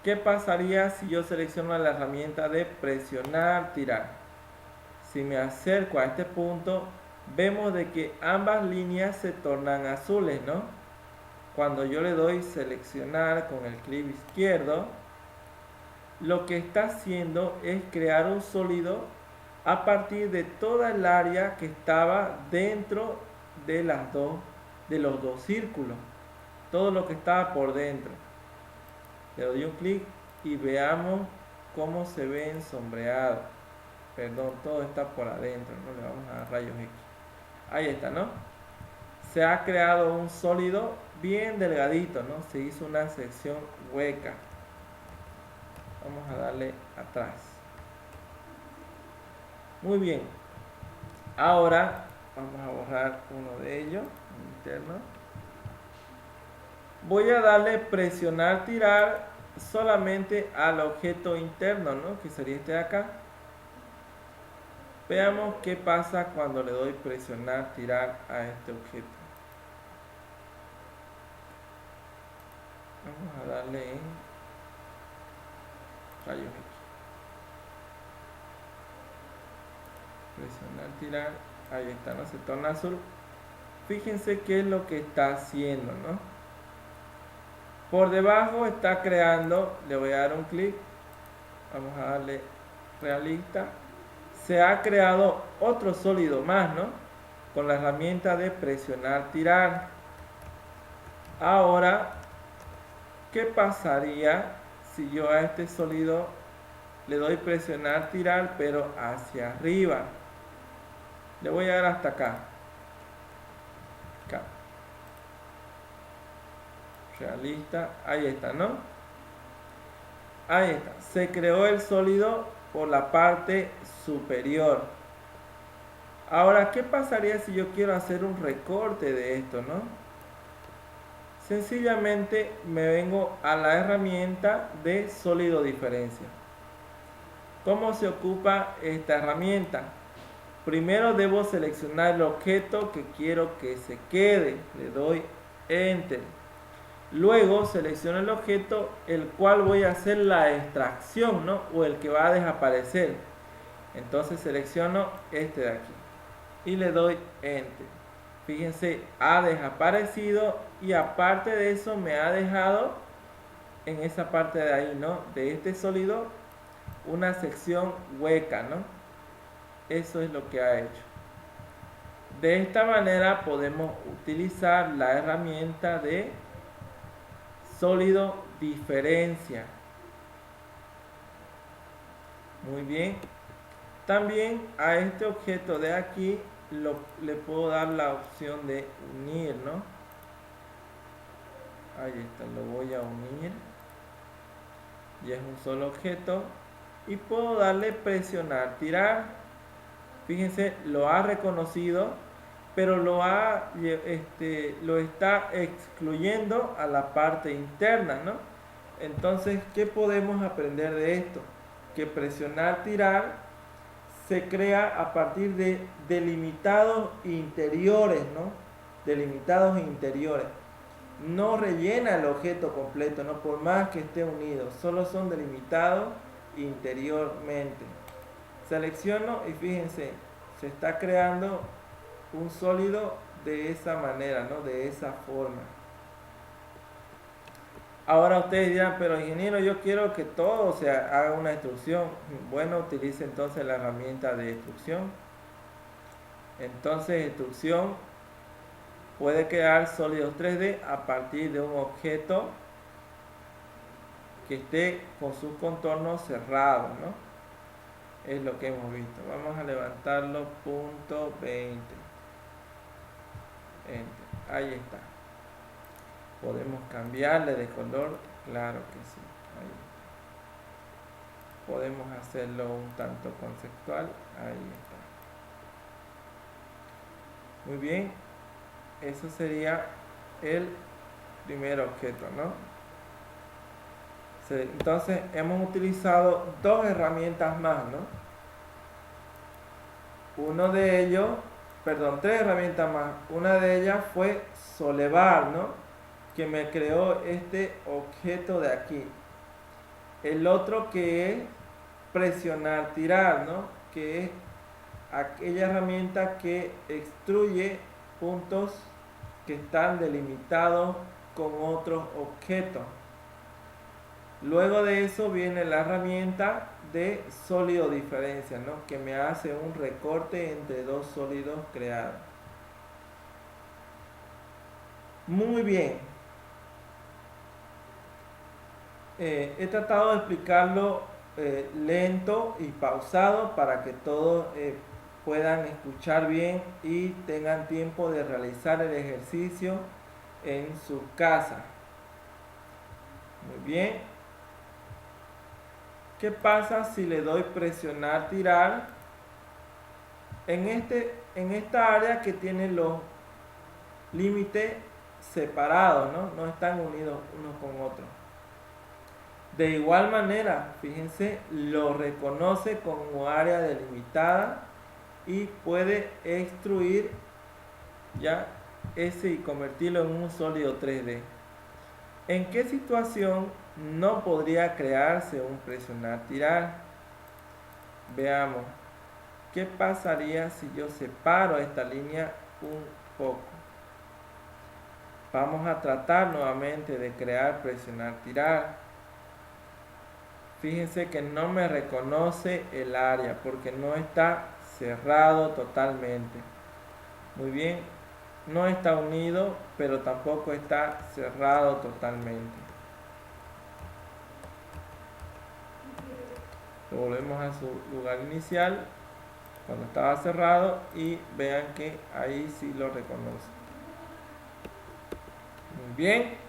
¿Qué pasaría si yo selecciono la herramienta de presionar, tirar? Si me acerco a este punto, vemos de que ambas líneas se tornan azules, ¿no? Cuando yo le doy seleccionar con el clic izquierdo, lo que está haciendo es crear un sólido a partir de toda el área que estaba dentro de los dos círculos, todo lo que estaba por dentro. Le doy un clic y veamos cómo se ve ensombreado. Perdón, todo está por adentro, no le vamos a dar rayos X. Ahí está, ¿no? Se ha creado un sólido bien delgadito, ¿no? Se hizo una sección hueca. Vamos a darle atrás. Muy bien. Ahora vamos a borrar uno de ellos, interno. Voy a darle presionar, tirar solamente al objeto interno, ¿no? Que sería este de acá. Veamos qué pasa cuando le doy presionar, tirar a este objeto. Vamos a darle en rayos X. Presionar, tirar. Ahí está, ¿no? Se torna azul. Fíjense qué es lo que está haciendo, ¿no? Por debajo está creando, le voy a dar un clic. Vamos a darle realista. Se ha creado otro sólido más, ¿no? Con la herramienta de presionar, tirar. Ahora, ¿qué pasaría si yo a este sólido le doy presionar, tirar, pero hacia arriba? Le voy a dar hasta acá. Acá. Realista. Ahí está, ¿no? Ahí está. Se creó el sólido por la parte superior. Ahora, ¿qué pasaría si yo quiero hacer un recorte de esto, no? Sencillamente me vengo a la herramienta de sólido diferencia. ¿Cómo se ocupa esta herramienta? Primero debo seleccionar el objeto que quiero que se quede. Le doy Enter. Luego selecciono el objeto el cual voy a hacer la extracción, ¿no? O el que va a desaparecer. Entonces selecciono este de aquí y le doy Enter. Fíjense, ha desaparecido y aparte de eso me ha dejado en esa parte de ahí, ¿no? De este sólido una sección hueca, ¿no? Eso es lo que ha hecho. De esta manera podemos utilizar la herramienta de sólido diferencia. Muy bien. También a este objeto de aquí le puedo dar la opción de unir, ¿no? Ahí está, lo voy a unir. Y es un solo objeto. Y puedo darle presionar, tirar. Fíjense, lo ha reconocido, pero lo está excluyendo a la parte interna, ¿no? Entonces, ¿qué podemos aprender de esto? Que presionar, tirar se crea a partir de delimitados interiores, ¿no? Delimitados interiores. No rellena el objeto completo, ¿no? Por más que esté unido, solo son delimitados interiormente. Selecciono y fíjense, se está creando un sólido de esa manera, ¿no? De esa forma. Ahora ustedes dirán, pero ingeniero, yo quiero que todo se haga una extrusión. Bueno, utilice entonces la herramienta de extrusión. Entonces, extrusión puede crear sólidos 3D a partir de un objeto que esté con sus contornos cerrados, ¿no? Es lo que hemos visto. Vamos a levantarlo, punto 20. Enter. Ahí está. Podemos cambiarle de color, claro que sí. Ahí está. Podemos hacerlo un tanto conceptual. Ahí está. Muy bien. Eso sería el primer objeto, ¿no? Entonces hemos utilizado dos herramientas más, ¿no? Tres herramientas más. Una de ellas fue Solevar, ¿no? Que me creó este objeto de aquí. El otro que es presionar, tirar, ¿no? Que es aquella herramienta que extruye puntos que están delimitados con otros objetos. Luego de eso viene la herramienta de sólido diferencia, ¿no? Que me hace un recorte entre dos sólidos creados. Muy bien. He tratado de explicarlo lento y pausado para que todos puedan escuchar bien y tengan tiempo de realizar el ejercicio en su casa. Muy bien. ¿Qué pasa si le doy presionar, tirar? En esta área que tiene los límites separados, ¿no? No están unidos unos con otros. De igual manera, fíjense, lo reconoce como área delimitada y puede extruir ya ese y convertirlo en un sólido 3D. ¿En qué situación no podría crearse un presionar tirar? Veamos, ¿qué pasaría si yo separo esta línea un poco? Vamos a tratar nuevamente de crear presionar tirar. Fíjense que no me reconoce el área porque no está cerrado totalmente. Muy bien, no está unido, pero tampoco está cerrado totalmente. Lo volvemos a su lugar inicial cuando estaba cerrado y vean que ahí sí lo reconoce. Muy bien.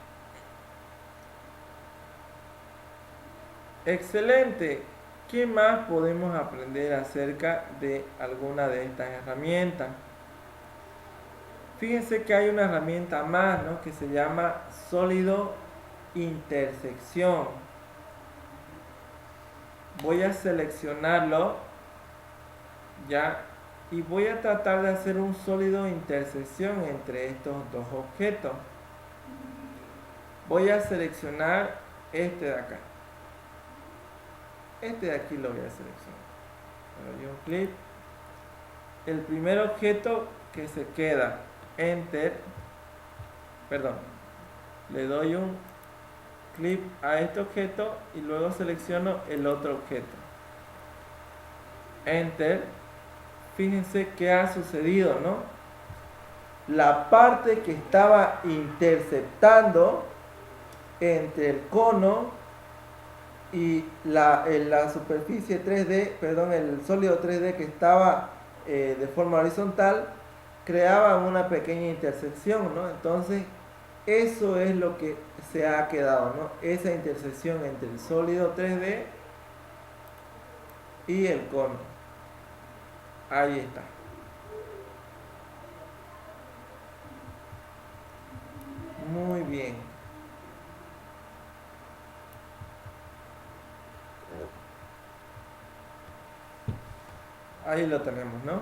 Excelente. ¿Qué más podemos aprender acerca de alguna de estas herramientas? Fíjense que hay una herramienta más, ¿no? Que se llama sólido intersección. Voy a seleccionarlo ya y voy a tratar de hacer un sólido intersección entre estos dos objetos. Voy a seleccionar este de acá. Este de aquí lo voy a seleccionar. Le doy un clic. El primer objeto que se queda, enter, perdón, le doy un clic a este objeto y luego selecciono el otro objeto. Enter. Fíjense qué ha sucedido, ¿no? La parte que estaba interceptando entre el cono y la superficie 3D, perdón, el sólido 3D que estaba de forma horizontal, creaba una pequeña intersección, ¿no? Entonces Eso es lo que se ha quedado, ¿no? Esa intersección entre el sólido 3D y el cono. Ahí está. Muy bien. Ahí lo tenemos, ¿no?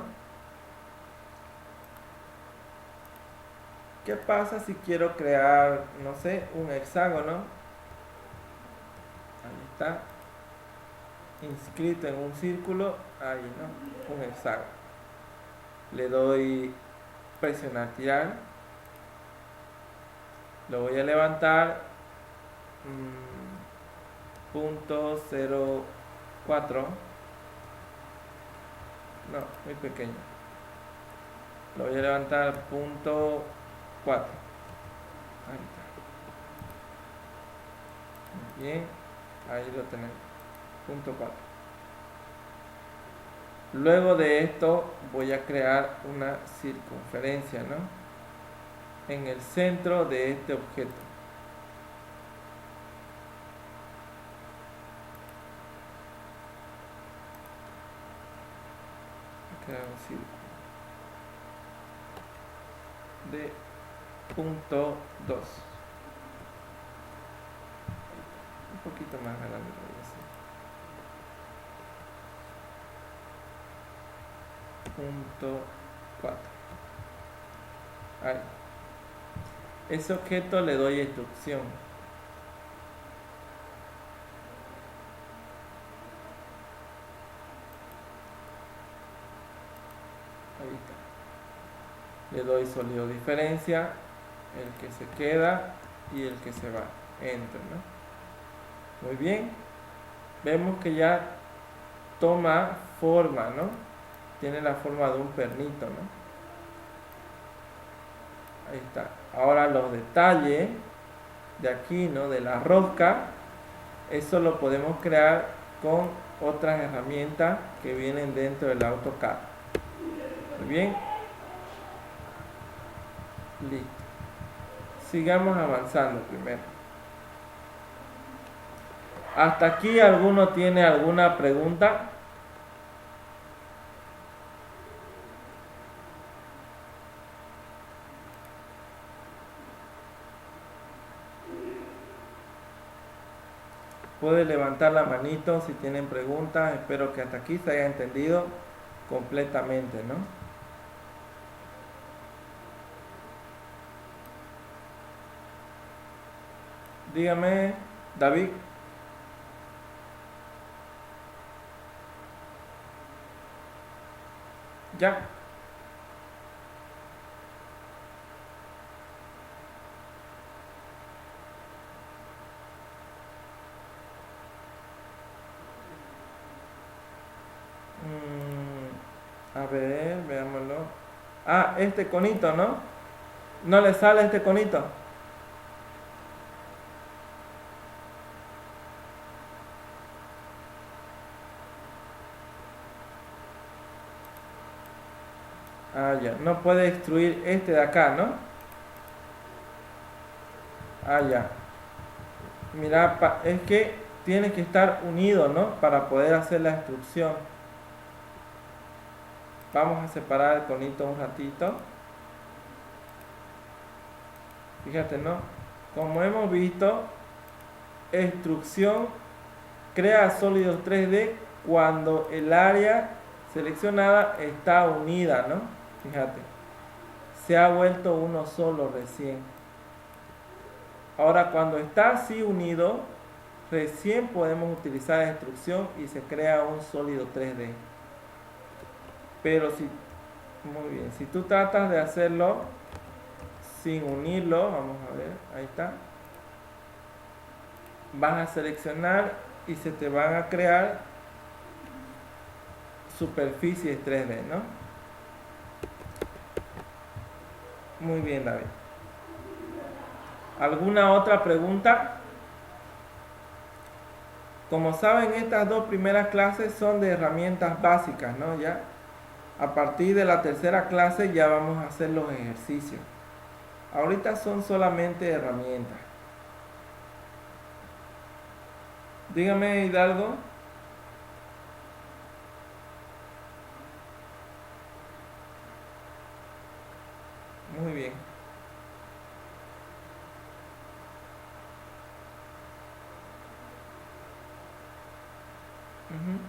¿Qué pasa si quiero crear, no sé, un hexágono? Ahí está. Inscrito en un círculo. Ahí, ¿no? Un hexágono. Le doy presionar tirar. Lo voy a levantar. Punto 0,4. No, muy pequeño. Lo voy a levantar punto 4. Ahí está. Muy bien. Ahí lo tenemos. Punto 4. Luego de esto voy a crear una circunferencia, ¿no? En el centro de este objeto. Crear un círculo de punto 2. Un poquito más grande lo voy a hacer. Punto 4. Ahí. Ese objeto le doy instrucción. Ahí está. Le doy sólido diferencia, el que se queda y el que se va. Enter, ¿no? Muy bien. Vemos que ya toma forma, ¿no? Tiene la forma de un pernito, ¿no? Ahí está. Ahora los detalles de aquí, ¿no? De la rosca, eso lo podemos crear con otras herramientas que vienen dentro del AutoCAD. Muy bien. Listo. Sigamos avanzando primero. ¿Hasta aquí alguno tiene alguna pregunta? Puede levantar la manito si tienen preguntas. Espero que hasta aquí se haya entendido completamente, ¿no? Dígame, David. Ya. A ver, veámoslo. Ah, este conito, ¿no? ¿No le sale este conito? Ah, ya. No puede extruir este de acá, ¿no? Ah, ya. Mira, es que tiene que estar unido, ¿no? Para poder hacer la extrusión. Vamos a separar el conito un ratito. Fíjate, ¿no? Como hemos visto, extrusión crea sólidos 3D cuando el área seleccionada está unida, ¿no? Fíjate, se ha vuelto uno solo recién. Ahora cuando está así unido, recién podemos utilizar la extrusión y se crea un sólido 3D. Pero si, muy bien, si tú tratas de hacerlo sin unirlo, vamos a ver, ahí está, vas a seleccionar y se te van a crear superficies 3D, ¿no? Muy bien, David. ¿Alguna otra pregunta? Como saben, estas dos primeras clases son de herramientas básicas, ¿no? Ya a partir de la tercera clase ya vamos a hacer los ejercicios. Ahorita son solamente herramientas. Dígame, Hidalgo. Muy bien. Ujú.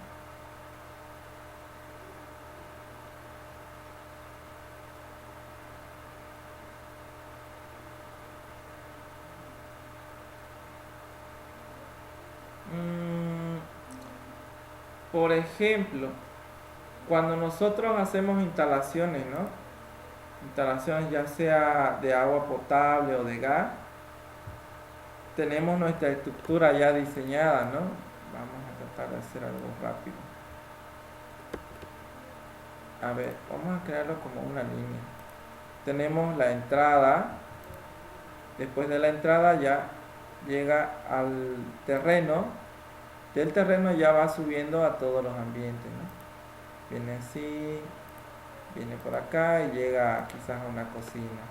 Mm, por ejemplo, cuando nosotros hacemos instalaciones, ¿no? Instalaciones ya sea de agua potable o de gas, tenemos nuestra estructura ya diseñada, ¿no? Vamos a tratar de hacer algo rápido. A ver, vamos a crearlo como una línea. Tenemos la entrada. Después de la entrada ya llega al terreno. Del terreno ya va subiendo a todos los ambientes, ¿no? Viene así, viene por acá y llega quizás a una cocina.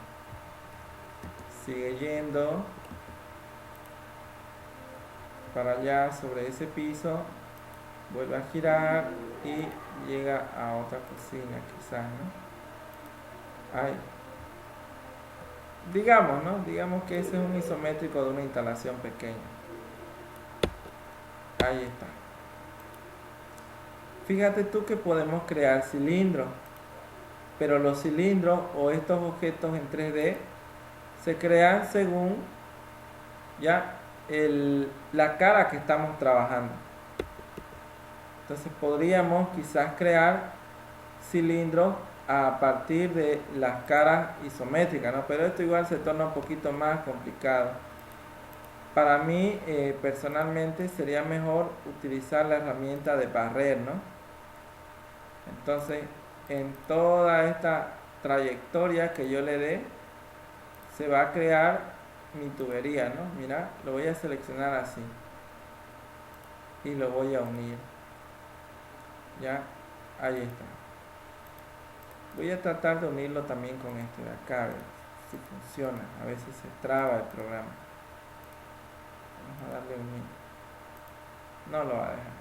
Sigue yendo para allá sobre ese piso, vuelve a girar y llega a otra cocina quizás, ¿no? Ahí. Digamos, ¿no? Digamos que ese es un isométrico de una instalación pequeña. Ahí está. Fíjate tú que podemos crear cilindros, pero los cilindros o estos objetos en 3D se crean según ya la cara que estamos trabajando. Entonces podríamos quizás crear cilindros a partir de las caras isométricas, ¿no? Pero esto igual se torna un poquito más complicado. Para mí, personalmente, sería mejor utilizar la herramienta de barrer, ¿no? Entonces, en toda esta trayectoria que yo le dé, se va a crear mi tubería, ¿no? Mira, lo voy a seleccionar así y lo voy a unir. Ya, ahí está. Voy a tratar de unirlo también con este de acá, a ver si funciona. A veces se traba el programa. Vamos a darle unir. No lo va a dejar.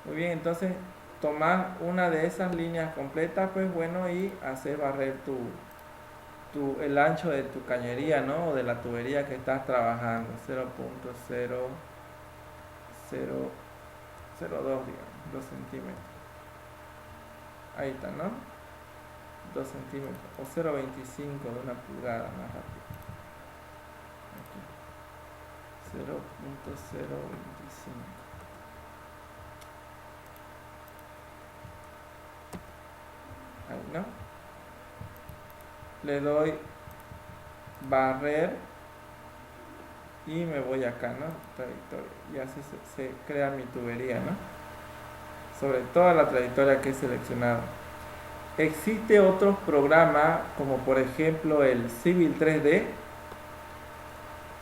Muy bien, entonces tomar una de esas líneas completas, pues bueno, y hacer barrer el ancho de tu cañería, ¿no? O de la tubería que estás trabajando. 0.0002, digamos, 2 centímetros. Ahí está, ¿no? 2 centímetros. O 0.25 de una pulgada más rápido. Aquí. 0.025. Ahí, ¿no? Le doy barrer y me voy acá, ¿no? Trayectoria. Y así se crea mi tubería, ¿no? Sobre toda la trayectoria que he seleccionado. Existe otros programas como por ejemplo el Civil 3D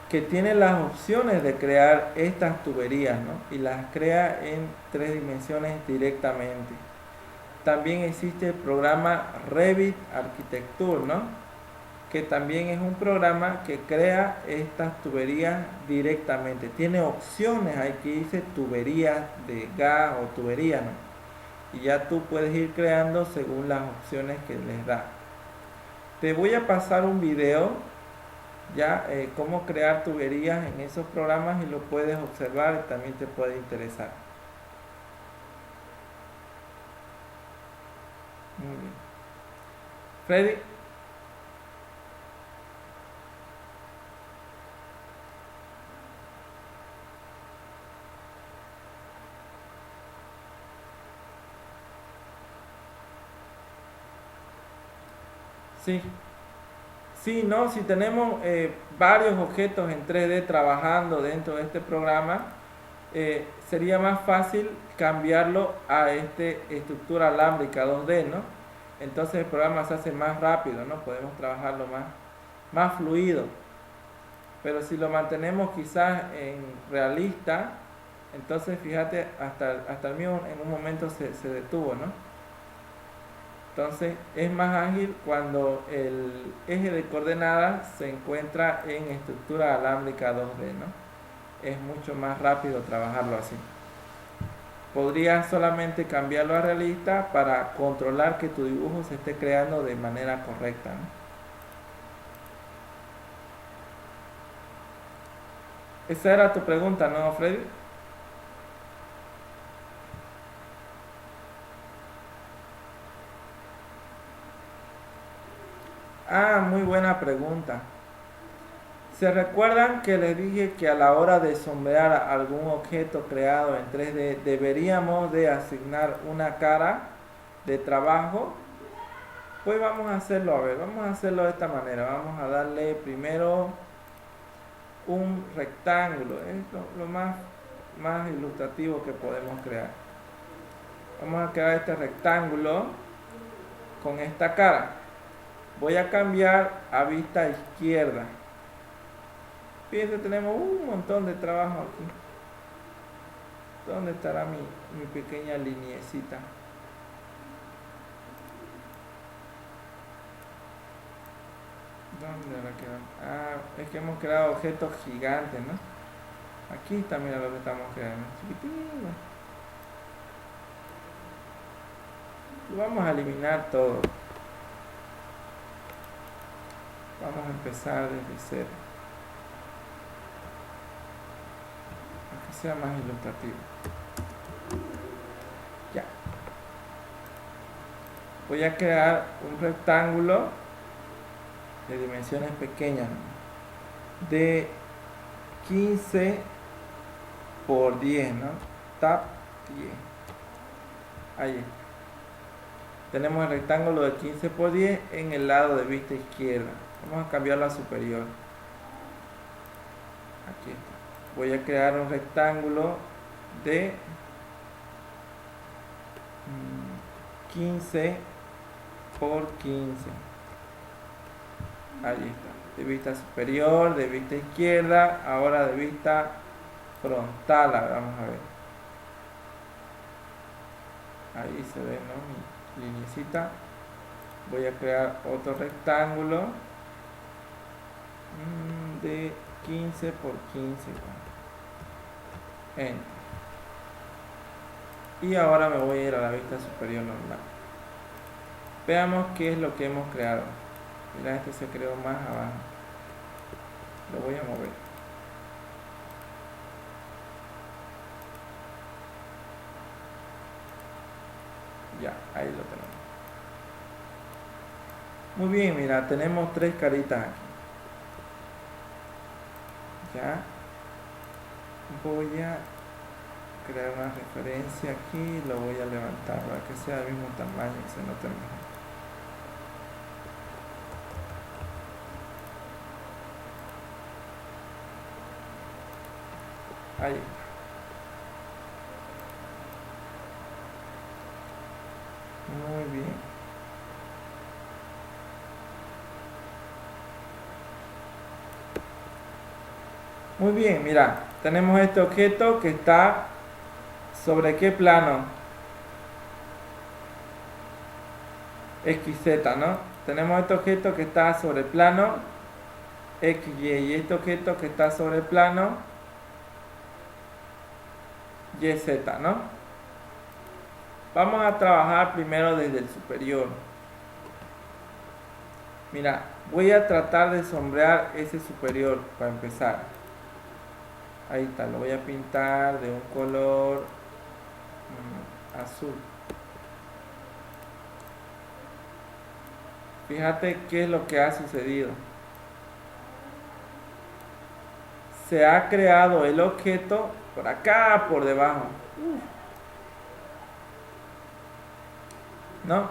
que tiene las opciones de crear estas tuberías, ¿no? Y las crea en 3 dimensiones directamente. También existe el programa Revit Architecture, ¿no? Que también es un programa que crea estas tuberías directamente. Tiene opciones, hay que dice tuberías de gas o tuberías, ¿no? Y ya tú puedes ir creando según las opciones que les da. Te voy a pasar un video ya cómo crear tuberías en esos programas y lo puedes observar y también te puede interesar. Muy bien. Freddy. Sí. Sí, no, si tenemos varios objetos en 3D trabajando dentro de este programa, sería más fácil cambiarlo a esta estructura alámbrica 2D, ¿no? Entonces el programa se hace más rápido, ¿no? Podemos trabajarlo más fluido. Pero si lo mantenemos quizás en realista, entonces fíjate, hasta el mío en un momento se detuvo, ¿no? Entonces es más ágil cuando el eje de coordenadas se encuentra en estructura alámbrica 2D, ¿no? Es mucho más rápido trabajarlo así. Podrías solamente cambiarlo a realista para controlar que tu dibujo se esté creando de manera correcta, ¿no? Esa era tu pregunta, ¿no, Freddy? Ah, muy buena pregunta. ¿Se recuerdan que les dije que a la hora de sombrear algún objeto creado en 3D deberíamos de asignar una cara de trabajo? Pues vamos a hacerlo, a ver, vamos a hacerlo de esta manera. Vamos a darle primero un rectángulo, es lo más ilustrativo que podemos crear. Vamos a crear este rectángulo con esta cara. Voy a cambiar a vista izquierda. Fíjense, tenemos un montón de trabajo aquí. ¿Dónde estará mi pequeña lineecita? ¿Dónde la quedamos? Ah, es que hemos creado objetos gigantes, ¿no? Aquí está, mira lo que estamos creando. Chiquitito. Lo vamos a eliminar todo. Vamos a empezar desde cero. Para que sea más ilustrativo. Ya. Voy a crear un rectángulo de dimensiones pequeñas, de 15 por 10, ¿no? Tab 10. Ahí está. Tenemos el rectángulo de 15 por 10 en el lado de vista izquierda. Vamos a cambiarlo a superior. Aquí está. Voy a crear un rectángulo de 15 por 15. Ahí está. De vista superior, de vista izquierda, ahora de vista frontal. Vamos a ver. Ahí se ve, ¿no? Mi linecita. Voy a crear otro rectángulo de 15 por 15. Enter. Y ahora me voy a ir a la vista superior normal. Veamos qué es lo que hemos creado. Mira, este se creó más abajo. Lo voy a mover. Ya, ahí lo tenemos. Muy bien, mira, tenemos tres caritas aquí. Ya. Voy a crear una referencia aquí. Lo voy a levantar para que sea del mismo tamaño y se note mejor. Ahí está. Muy bien. Muy bien, mira, tenemos este objeto que está sobre qué plano. XZ, ¿no? Tenemos este objeto que está sobre el plano XY y este objeto que está sobre el plano YZ, ¿no? Vamos a trabajar primero desde el superior. Mira, voy a tratar de sombrear ese superior para empezar. Ahí está, lo voy a pintar de un color azul. Fíjate qué es lo que ha sucedido. Se ha creado el objeto por acá, por debajo. ¿No?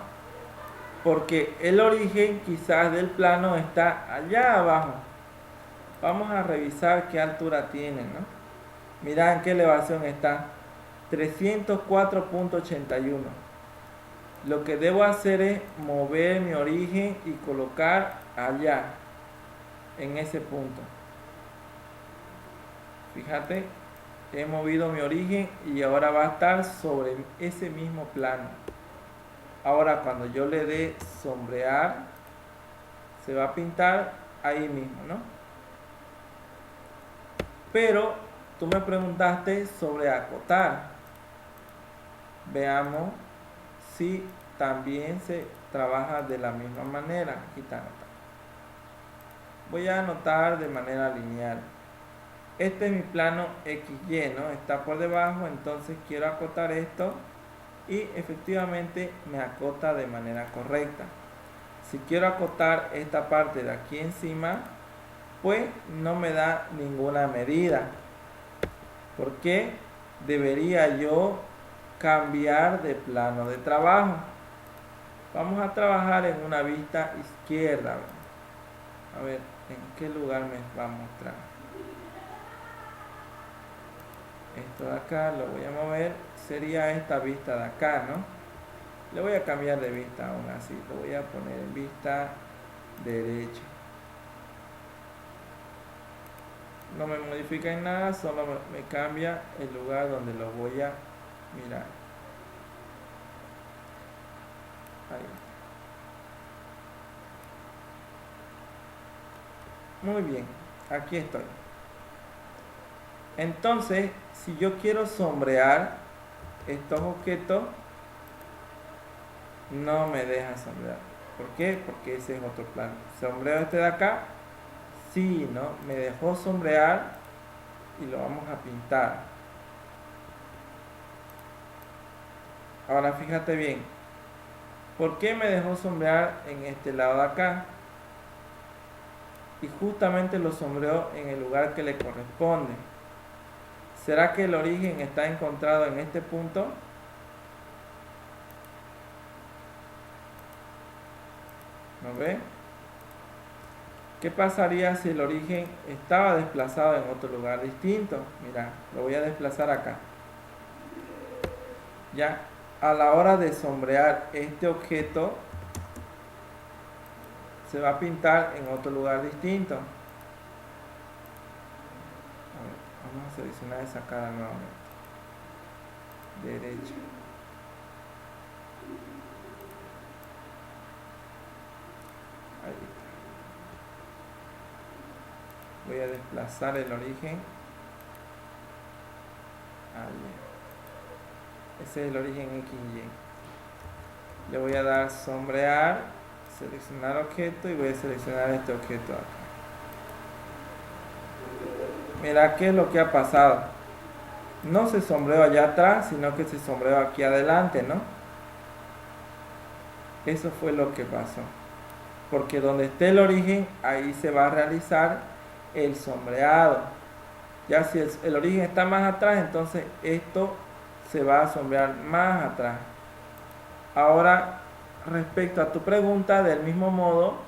Porque el origen quizás del plano está allá abajo. Vamos a revisar qué altura tiene, ¿no? Mirá en qué elevación está. 304.81. Lo que debo hacer es mover mi origen y colocar allá, en ese punto. Fíjate, he movido mi origen y ahora va a estar sobre ese mismo plano. Ahora cuando yo le dé sombrear, se va a pintar ahí mismo, ¿no? Pero tú me preguntaste sobre acotar. Veamos si también se trabaja de la misma manera. Aquí está anotado. Voy a anotar de manera lineal. Este es mi plano XY, ¿no? Está por debajo, entonces quiero acotar esto y efectivamente me acota de manera correcta. Si quiero acotar esta parte de aquí encima, pues no me da ninguna medida. ¿Por qué debería yo cambiar de plano de trabajo? Vamos a trabajar en una vista izquierda. A ver, ¿en qué lugar me va a mostrar? Esto de acá lo voy a mover. Sería esta vista de acá, ¿no? Le voy a cambiar de vista aún así. Lo voy a poner en vista derecha. No me modifica en nada, solo me cambia el lugar donde lo voy a mirar. Ahí. Muy bien, aquí estoy. Entonces, si yo quiero sombrear estos objetos, no me deja sombrear. ¿Por qué? Porque ese es otro plano. Sombreo este de acá. Sí, ¿no? Me dejó sombrear y lo vamos a pintar. Ahora fíjate bien. ¿Por qué me dejó sombrear en este lado de acá? Y justamente lo sombreó en el lugar que le corresponde. ¿Será que el origen está encontrado en este punto? ¿No ve? ¿Qué pasaría si el origen estaba desplazado en otro lugar distinto? Mira, lo voy a desplazar acá. Ya, a la hora de sombrear este objeto, se va a pintar en otro lugar distinto. A ver, vamos a seleccionar esa cara nuevamente. Derecha. Ahí está. Voy a desplazar el origen. Ahí. Ese es el origen XY. Le voy a dar sombrear, seleccionar objeto y voy a seleccionar este objeto acá. Mira qué es lo que ha pasado. No se sombreó allá atrás, sino que se sombreó aquí adelante, ¿no? Eso fue lo que pasó. Porque donde esté el origen, ahí se va a realizar el sombreado. Ya si el origen está más atrás, entonces esto se va a sombrear más atrás. Ahora, respecto a tu pregunta, del mismo modo,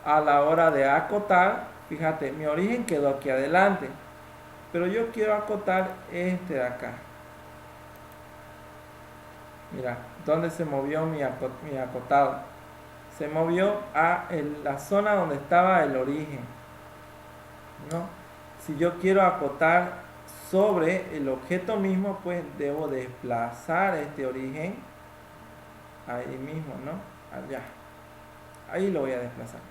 a la hora de acotar, fíjate, mi origen quedó aquí adelante, pero yo quiero acotar este de acá. Mira, ¿dónde se movió mi acotado? Se movió a la zona donde estaba el origen, ¿no? Si yo quiero acotar sobre el objeto mismo, pues debo desplazar este origen ahí mismo, ¿no? Allá. Ahí lo voy a desplazar.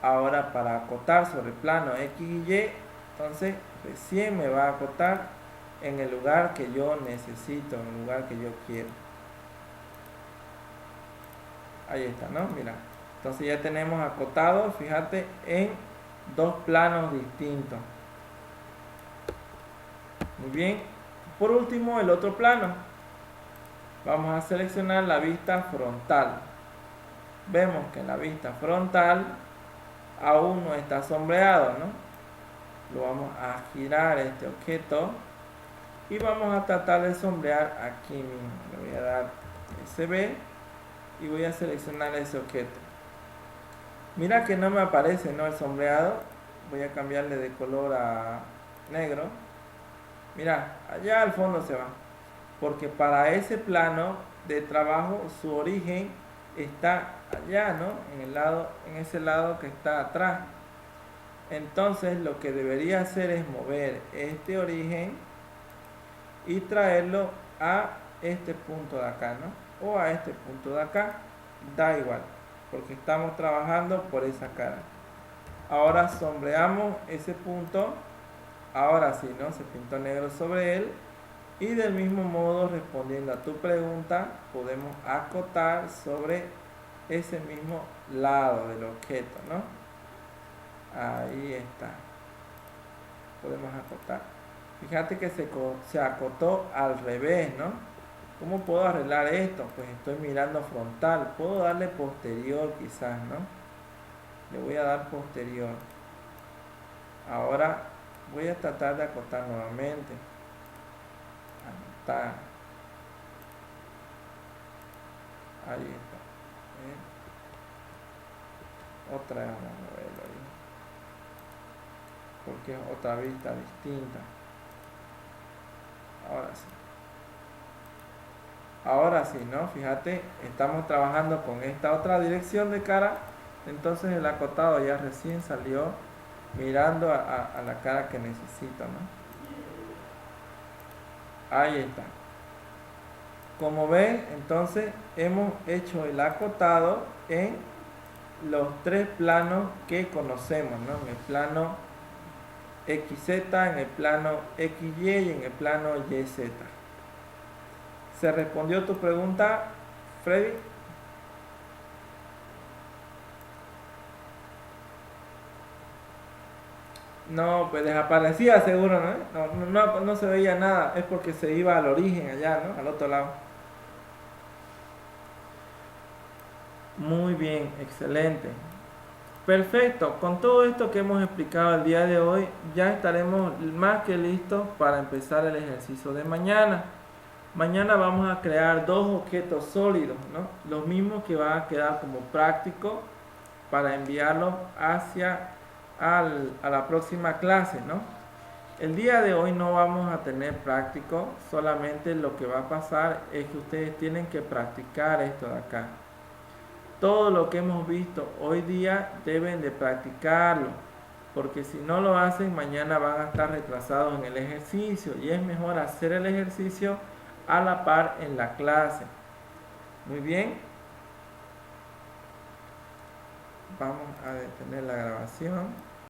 Ahora para acotar sobre el plano X y Y, entonces recién me va a acotar en el lugar que yo necesito, en el lugar que yo quiero. Ahí está, ¿no? Mira. Entonces ya tenemos acotado, fíjate, en dos planos distintos. Muy bien. Por último, el otro plano. Vamos a seleccionar la vista frontal. Vemos que en la vista frontal aún no está sombreado, ¿no? Lo vamos a girar este objeto y vamos a tratar de sombrear aquí mismo. Le voy a dar SB y voy a seleccionar ese objeto. Mira que no me aparece, ¿no? El sombreado. Voy a cambiarle de color a negro. Mira, allá al fondo se va. Porque para ese plano de trabajo su origen está allá, ¿no? En ese lado que está atrás. Entonces lo que debería hacer es mover este origen y traerlo a este punto de acá, ¿no? o a este punto de acá, da igual, porque estamos trabajando por esa cara. Ahora sombreamos ese punto, ahora sí, ¿no? Se pintó negro sobre él, y del mismo modo, respondiendo a tu pregunta, podemos acotar sobre ese mismo lado del objeto, ¿no? Ahí está. Podemos acotar. Fíjate que se acotó al revés, ¿no? ¿Cómo puedo arreglar esto? Pues estoy mirando frontal. Puedo darle posterior quizás, ¿no? Le voy a dar posterior. Ahora voy a tratar de acotar nuevamente. Anotar. Ahí está. Otra vez vamos a verlo ahí. Porque es otra vista distinta. Ahora sí. Ahora sí, ¿no? Fíjate, estamos trabajando con esta otra dirección de cara. Entonces el acotado ya recién salió mirando a la cara que necesito, ¿no? Ahí está. Como ven, entonces hemos hecho el acotado en los tres planos que conocemos, ¿no? En el plano XZ, en el plano XY y en el plano YZ. ¿Se respondió tu pregunta, Freddy? No, pues desaparecía seguro, ¿no? No se veía nada, es porque se iba al origen allá, ¿no? Al otro lado. Muy bien, excelente. Perfecto, con todo esto que hemos explicado el día de hoy, ya estaremos más que listos para empezar el ejercicio de mañana. Mañana vamos a crear dos objetos sólidos, ¿no? Los mismos que van a quedar como práctico para enviarlos hacia a la próxima clase, ¿no? El día de hoy no vamos a tener práctico, solamente lo que va a pasar es que ustedes tienen que practicar esto de acá. Todo lo que hemos visto hoy día deben de practicarlo, porque si no lo hacen mañana van a estar retrasados en el ejercicio y es mejor hacer el ejercicio a la par en la clase. Muy bien. Vamos a detener la grabación.